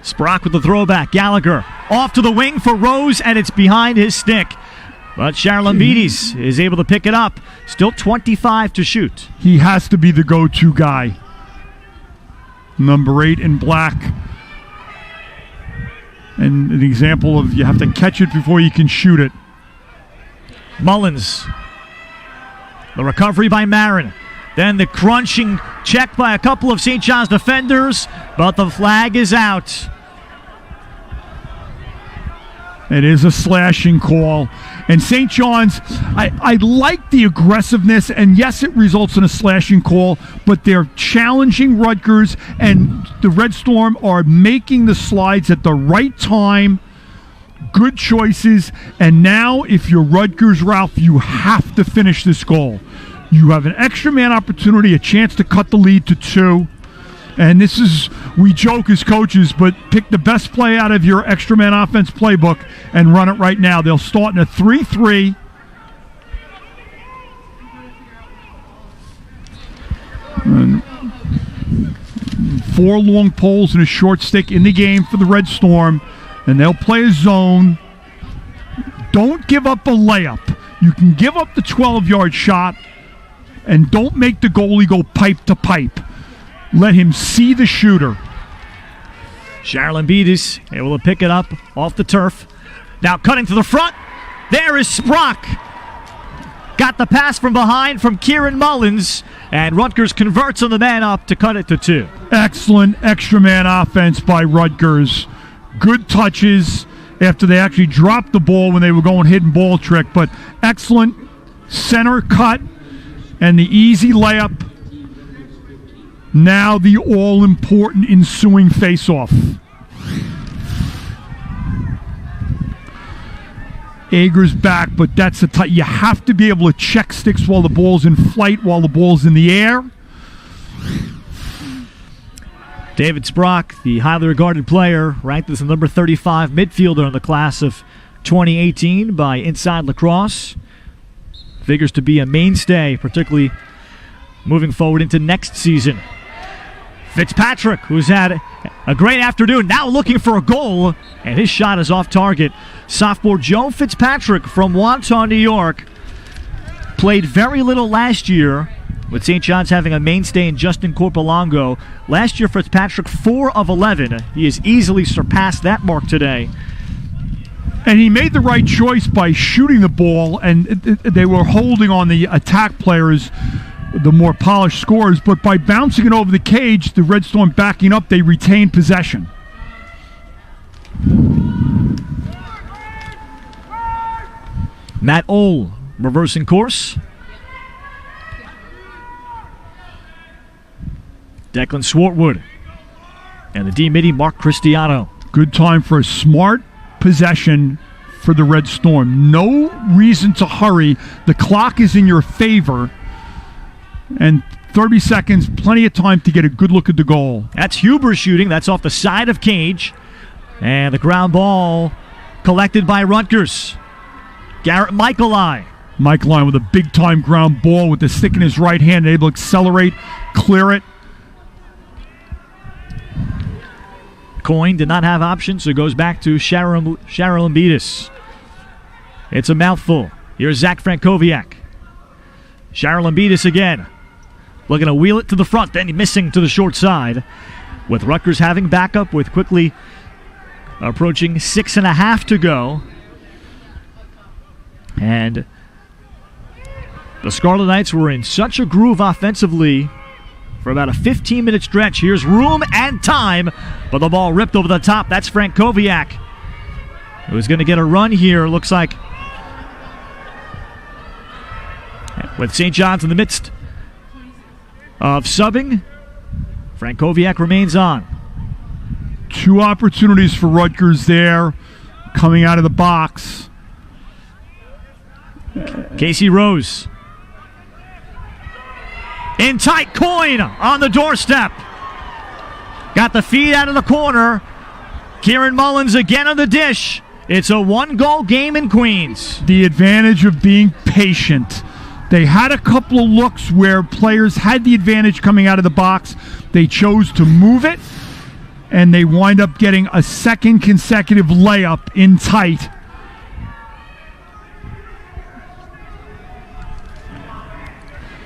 Sprock with the throwback. Gallagher off to the wing for Rose, and it's behind his stick. But Charlambides is able to pick it up. Still 25 to shoot. He has to be the go-to guy. Number 8 in black. And an example of you have to catch it before you can shoot it. Mullins. The recovery by Marin. Then the crunching check by a couple of St. John's defenders, but the flag is out. It is a slashing call. And St. John's, I like the aggressiveness, and yes, it results in a slashing call, but they're challenging Rutgers, and the Red Storm are making the slides at the right time. Good choices. And now, if you're Rutgers, Ralph, you have to finish this goal. You have an extra man opportunity, a chance to cut the lead to 2. And this is, we joke as coaches, but pick the best play out of your extra man offense playbook and run it right now. They'll start in a 3-3. And 4 long poles and a short stick in the game for the Red Storm. And they'll play a zone. Don't give up a layup. You can give up the 12-yard shot, and don't make the goalie go pipe to pipe. Let him see the shooter. Charlambides able to pick it up off the turf. Now cutting to the front. There is Sprock. Got the pass from behind from Kieran Mullins, and Rutgers converts on the man up to cut it to 2. Excellent extra man offense by Rutgers. Good touches after they actually dropped the ball when they were going hidden ball trick, but excellent center cut and the easy layup. Now the all-important ensuing face-off. Ager's back, but that's you have to be able to check sticks while the ball's in flight, while the ball's in the air. David Sprock, the highly regarded player, ranked as the number 35 midfielder in the class of 2018 by Inside Lacrosse. Figures to be a mainstay, particularly moving forward into next season. Fitzpatrick, who's had a great afternoon, now looking for a goal, and his shot is off target. Sophomore Joe Fitzpatrick from Wantagh, New York, played very little last year, with St. John's having a mainstay in Justin Corpolongo. Last year, Fitzpatrick, 4 of 11. He has easily surpassed that mark today. And he made the right choice by shooting the ball, and they were holding on the attack players, the more polished scorers, but by bouncing it over the cage, the Red Storm backing up, they retained possession. Matt Ohl reversing course. Declan Swartwood and the D-Midi Mark Cristiano. Good time for a smart possession for the Red Storm. No reason to hurry. The clock is in your favor. And 30 seconds, plenty of time to get a good look at the goal. That's Huber shooting. That's off the side of Cage. And the ground ball collected by Rutgers. Garrett Michaeli. Michaeli with a big-time ground ball with the stick in his right hand, able to accelerate, clear it. Coyne did not have options, so it goes back to Sharilambidis. It's a mouthful. Here's Zach Frankowiak. Sharilambidis again. Looking to wheel it to the front, then missing to the short side. With Rutgers having backup with quickly approaching 6.5 to go. And the Scarlet Knights were in such a groove offensively for about a 15-minute stretch. Here's room and time, but the ball ripped over the top. That's Frankowiak, who's going to get a run here, looks like. With St. John's in the midst of subbing, Frankowiak remains on. 2 opportunities for Rutgers there, coming out of the box. Casey Rose. In tight, Coyne on the doorstep. Got the feed out of the corner. Kieran Mullins again on the dish. It's a 1-goal game in Queens. The advantage of being patient. They had a couple of looks where players had the advantage coming out of the box. They chose to move it, and they wind up getting a second consecutive layup in tight.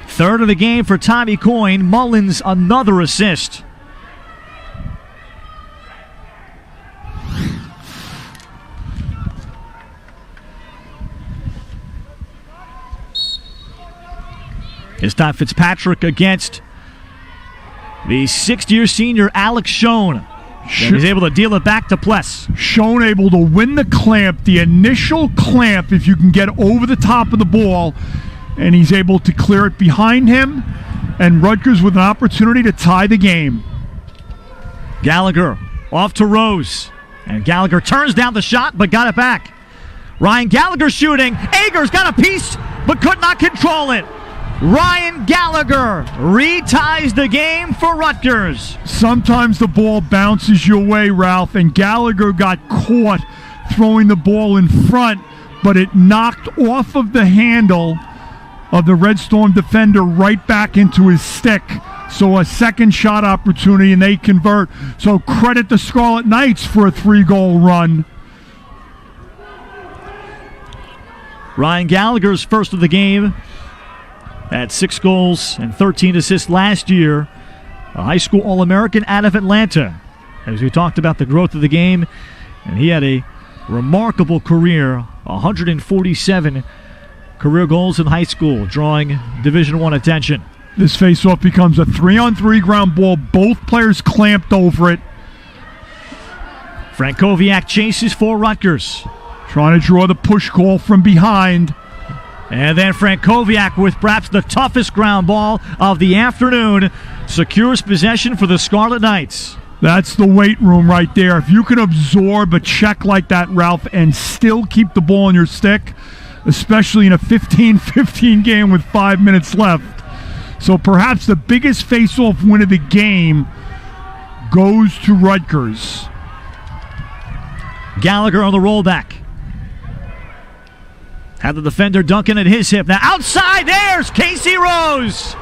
Third of the game for Tommy Coyne. Mullins another assist. It's Todd Fitzpatrick against the 6th-year senior Alex Schoen. He's able to deal it back to Pless. Schoen able to win the clamp, the initial clamp, if you can get over the top of the ball, and he's able to clear it behind him, and Rutgers with an opportunity to tie the game. Gallagher off to Rose, and Gallagher turns down the shot but got it back. Ryan Gallagher shooting. Agers got a piece but could not control it. Ryan Gallagher reties the game for Rutgers. Sometimes the ball bounces your way, Ralph, and Gallagher got caught throwing the ball in front, but it knocked off of the handle of the Red Storm defender right back into his stick. So a second shot opportunity, and they convert. So credit the Scarlet Knights for a 3-goal run. Ryan Gallagher's first of the game. Had 6 goals and 13 assists last year. A high school All-American out of Atlanta. As we talked about the growth of the game, and he had a remarkable career, 147 career goals in high school, drawing Division I attention. This faceoff becomes a 3-on-3 ground ball. Both players clamped over it. Frankowiak chases for Rutgers. Trying to draw the push call from behind. And then Frankowiak with perhaps the toughest ground ball of the afternoon secures possession for the Scarlet Knights. That's the weight room right there. If you can absorb a check like that, Ralph, and still keep the ball in your stick, especially in a 15-15 game with 5 minutes left. So perhaps the biggest face-off win of the game goes to Rutgers. Gallagher on the rollback. Had the defender Duncan at his hip. Now outside, there's Casey Rose.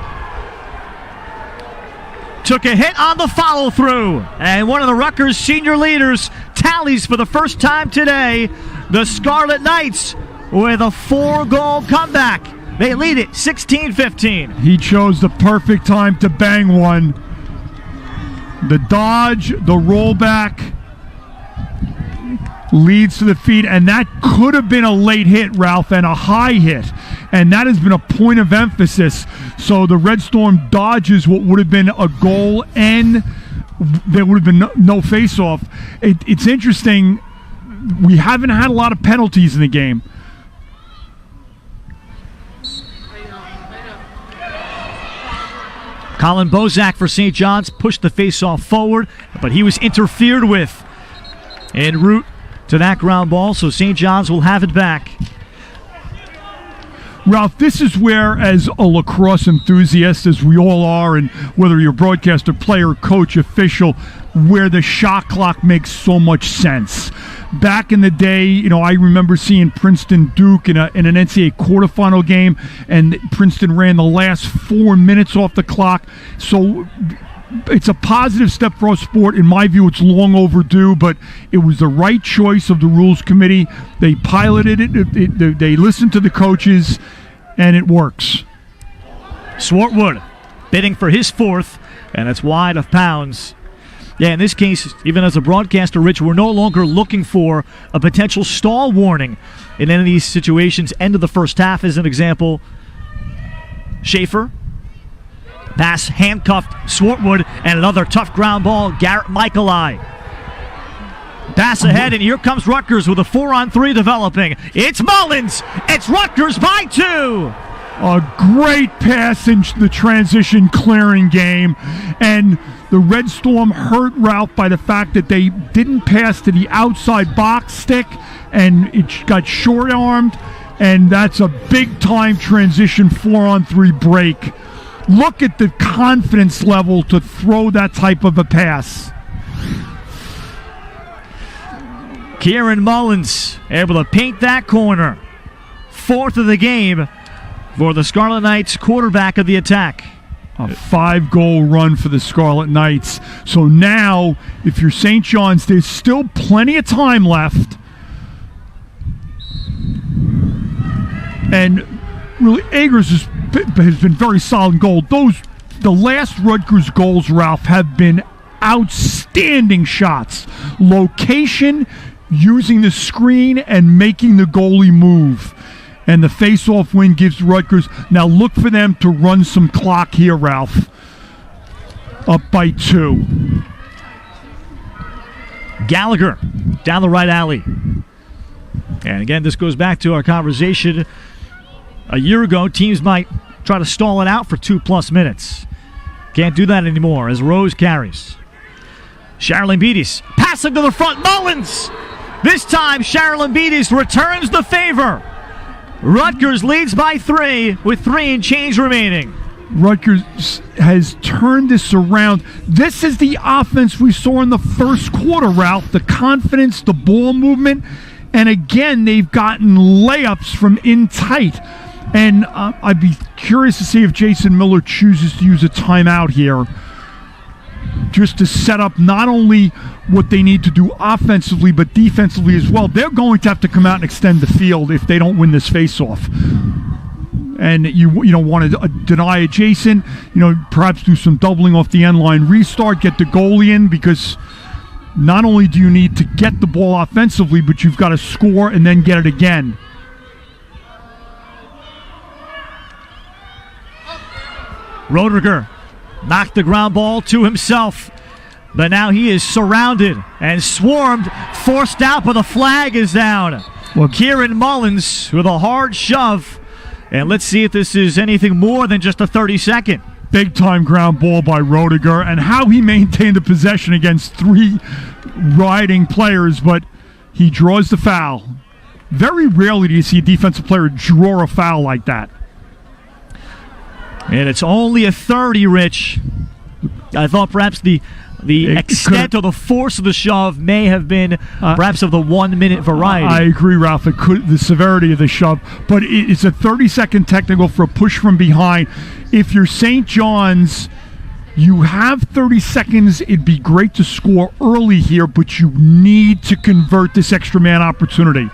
Took a hit on the follow-through. And one of the Rutgers senior leaders tallies for the first time today. The Scarlet Knights with a 4-goal comeback. They lead it 16-15. He chose the perfect time to bang one. The dodge, the rollback, leads to the feet, and that could have been a late hit, Ralph, and a high hit, and that has been a point of emphasis. So the Red Storm dodges what would have been a goal, and there would have been no face-off. It's interesting. We haven't had a lot of penalties in the game. Colin Bozak for St. John's pushed the face-off forward, but he was interfered with en route to that ground ball, so St. John's will have it back. Ralph, this is where, as a lacrosse enthusiast, as we all are, and whether you're broadcaster, player, coach, official, where the shot clock makes so much sense. Back in the day, I remember seeing Princeton Duke in an NCAA quarterfinal game, and Princeton ran the last 4 minutes off the clock. So it's a positive step for our sport. In my view, it's long overdue, but it was the right choice of the Rules Committee. They piloted it, they listened to the coaches, and it works. Swartwood bidding for his fourth, and it's wide of Pounds. Yeah, in this case, even as a broadcaster, Rich, we're no longer looking for a potential stall warning in any of these situations. End of the first half as an example. Schaefer. Pass handcuffed Swartwood, and another tough ground ball, Garrett Michaeli. Pass ahead, and here comes Rutgers with a 4-on-3 developing. It's Mullins. It's Rutgers by 2. A great pass in the transition clearing game, and the Red Storm hurt Ralph by the fact that they didn't pass to the outside box stick, and it got short-armed, and that's a big-time transition 4-on-3 break. Look at the confidence level to throw that type of a pass. Kieran Mullins able to paint that corner. Fourth of the game for the Scarlet Knights, quarterback of the attack. A 5-goal run for the Scarlet Knights. So now, if you're St. John's, there's still plenty of time left. And really, Agers has been very solid goal. The last Rutgers goals, Ralph, have been outstanding shots. Location, using the screen, and making the goalie move. And the face-off win gives Rutgers. Now look for them to run some clock here, Ralph. Up by 2. Gallagher down the right alley. And again, this goes back to our conversation a year ago. Teams might try to stall it out for 2+ minutes. Can't do that anymore as Rose carries. Sharon Lambetis passing to the front. Mullins! This time, Sharon Lambetis returns the favor. Rutgers leads by 3 with 3 and change remaining. Rutgers has turned this around. This is the offense we saw in the first quarter, Ralph. The confidence, the ball movement, and again, they've gotten layups from in tight. And I'd be curious to see if Jason Miller chooses to use a timeout here, just to set up not only what they need to do offensively, but defensively as well. They're going to have to come out and extend the field if they don't win this faceoff. And you don't want to deny it, Jason. Perhaps do some doubling off the end line, restart, get the goalie in, because not only do you need to get the ball offensively, but you've got to score and then get it again. Roediger knocked the ground ball to himself, but now he is surrounded and swarmed, forced out, but the flag is down. Well, Kieran Mullins with a hard shove, and let's see if this is anything more than just a 30-second. Big-time ground ball by Roediger, and how he maintained the possession against 3 riding players, but he draws the foul. Very rarely do you see a defensive player draw a foul like that. And it's only a 30, Rich. I thought perhaps the extent or the force of the shove may have been perhaps of the 1-minute variety. I agree, Ralph. It could, the severity of the shove, but it's a 30-second technical for a push from behind. If you're St. John's, you have 30 seconds. It'd be great to score early here, but you need to convert this extra man opportunity.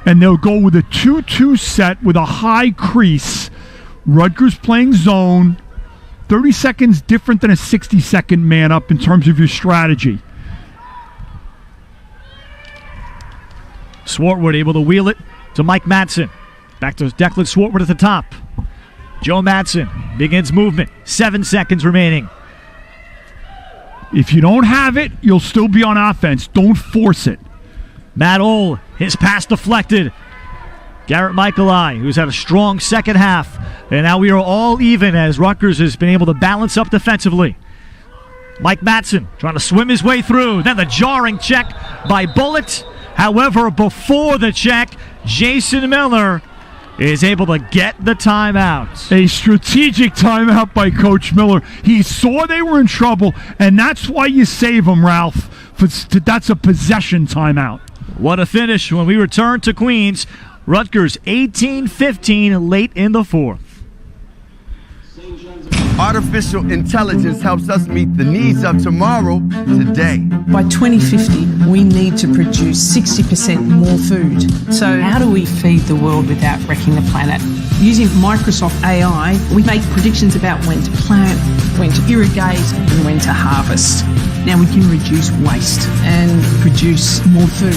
And they'll go with a 2-2 set with a high crease. Rutgers playing zone. 30 seconds different than a 60-second man up in terms of your strategy. Swartwood able to wheel it to Mike Madsen. Back to Declan Swartwood at the top. Joe Madsen begins movement. 7 seconds remaining. If you don't have it, you'll still be on offense. Don't force it. Matt Ohl, his pass deflected. Garrett Michaeli, who's had a strong second half. And now we are all even as Rutgers has been able to balance up defensively. Mike Madsen trying to swim his way through. Then the jarring check by Bullitt. However, before the check, Jason Miller is able to get the timeout. A strategic timeout by Coach Miller. He saw they were in trouble, and that's why you save them, Ralph. That's a possession timeout. What a finish when we return to Queens. Rutgers 18-15 late in the fourth. Artificial intelligence helps us meet the needs of tomorrow today. By 2050, we need to produce 60% more food. So how do we feed the world without wrecking the planet? Using Microsoft AI, we make predictions about when to plant, when to irrigate, and when to harvest. Now we can reduce waste and produce more food.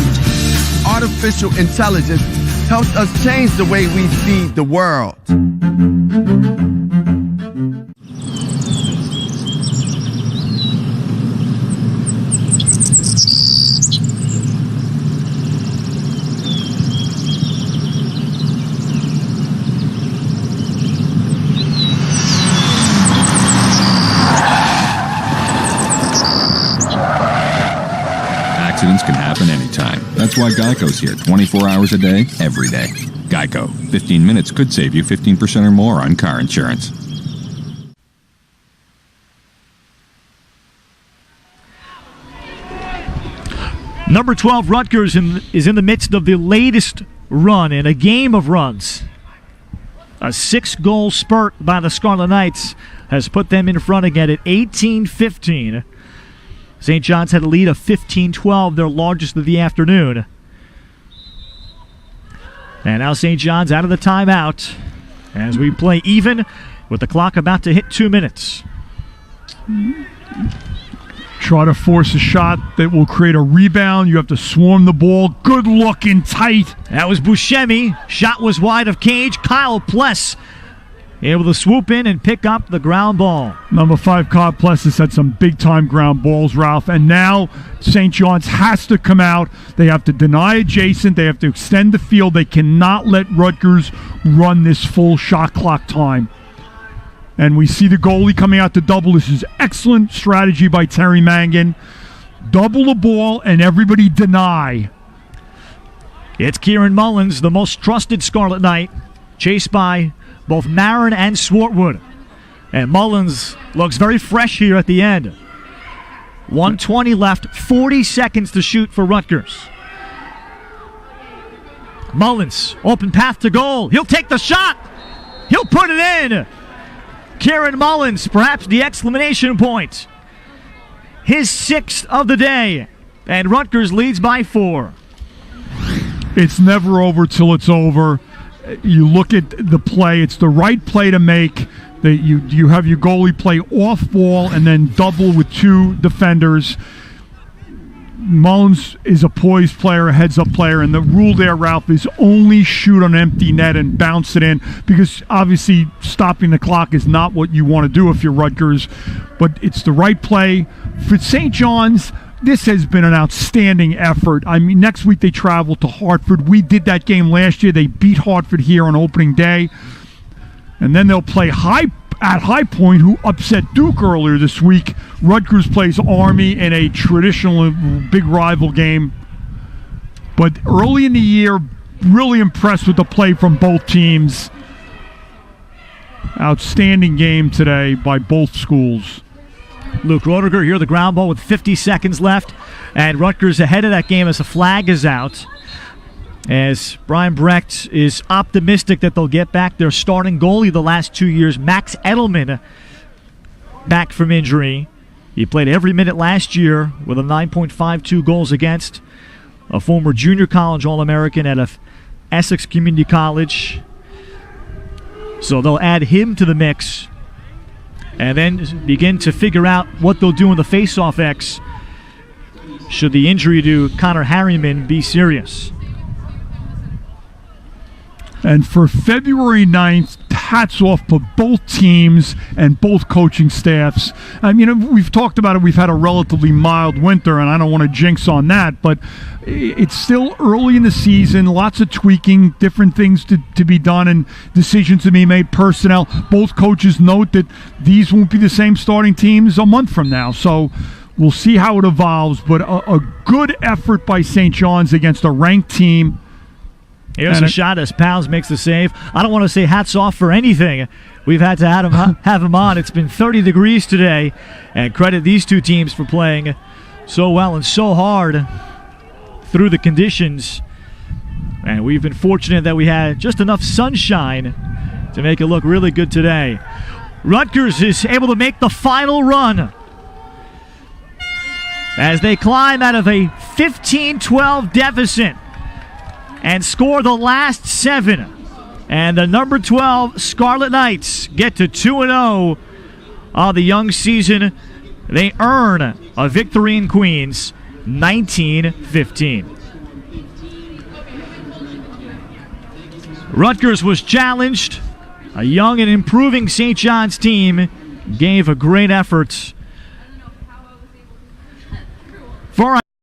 Artificial intelligence helps us change the way we feed the world. Accidents can happen anytime. That's why Geico's here 24 hours a day, every day. Geico. 15 minutes could save you 15% or more on car insurance. Number 12, Rutgers is in the midst of the latest run in a game of runs. A 6-goal spurt by the Scarlet Knights has put them in front again at 18-15. St. John's had a lead of 15-12, their largest of the afternoon. And now St. John's out of the timeout as we play even with the clock about to hit 2 minutes. Try to force a shot that will create a rebound. You have to swarm the ball. Good looking, tight. That was Buscemi. Shot was wide of cage. Kyle Pless able to swoop in and pick up the ground ball. Number 5, Kyle Pless has had some big-time ground balls, Ralph. And now St. John's has to come out. They have to deny adjacent. They have to extend the field. They cannot let Rutgers run this full shot clock time. And we see the goalie coming out to double. This is excellent strategy by Terry Mangan. Double the ball and everybody deny. It's Kieran Mullins, the most trusted Scarlet Knight, chased by both Marin and Swartwood. And Mullins looks very fresh here at the end. 1:20 left, 40 seconds to shoot for Rutgers. Mullins, open path to goal. He'll take the shot. He'll put it in. Kieran Mullins, perhaps the exclamation point. His 6th of the day. And Rutgers leads by 4. It's never over till it's over. You look at the play, it's the right play to make. You have your goalie play off ball and then double with 2 defenders. Mullins is a poised player, a heads-up player, and the rule there, Ralph, is only shoot on empty net and bounce it in, because obviously stopping the clock is not what you want to do if you're Rutgers, but it's the right play. For St. John's, this has been an outstanding effort. I mean, next week they travel to Hartford. We did that game last year. They beat Hartford here on opening day. And then they'll play High Point, who upset Duke earlier this week. Rutgers plays Army in a traditional big rival game. But early in the year, really impressed with the play from both teams. Outstanding game today by both schools. Luke Roediger here, the ground ball with 50 seconds left. And Rutgers ahead of that game as a flag is out. As Brian Brecht is optimistic that they'll get back their starting goalie the last 2 years, Max Edelman, back from injury. He played every minute last year with a 9.52 goals against, a former junior college All-American out of Essex Community College. So they'll add him to the mix and then begin to figure out what they'll do in the face-off X should the injury to Connor Harriman be serious. And for February 9th, hats off for both teams and both coaching staffs. I mean, we've talked about it. We've had a relatively mild winter, and I don't want to jinx on that, but it's still early in the season, lots of tweaking, different things to be done, and decisions to be made, personnel. Both coaches note that these won't be the same starting teams a month from now. So We'll see how it evolves, but a good effort by St. John's against a ranked team. Here's a shot as Pals makes the save. I don't want to say hats off for anything. We've had to have him on. It's been 30 degrees today, and credit these two teams for playing so well and so hard through the conditions. And we've been fortunate that we had just enough sunshine to make it look really good today. Rutgers is able to make the final run as they climb out of a 15-12 deficit and score the last 7. And the number 12 Scarlet Knights get to 2-0 on the young season. They earn a victory in Queens, 19-15. Rutgers was challenged. A young and improving St. John's team gave a great effort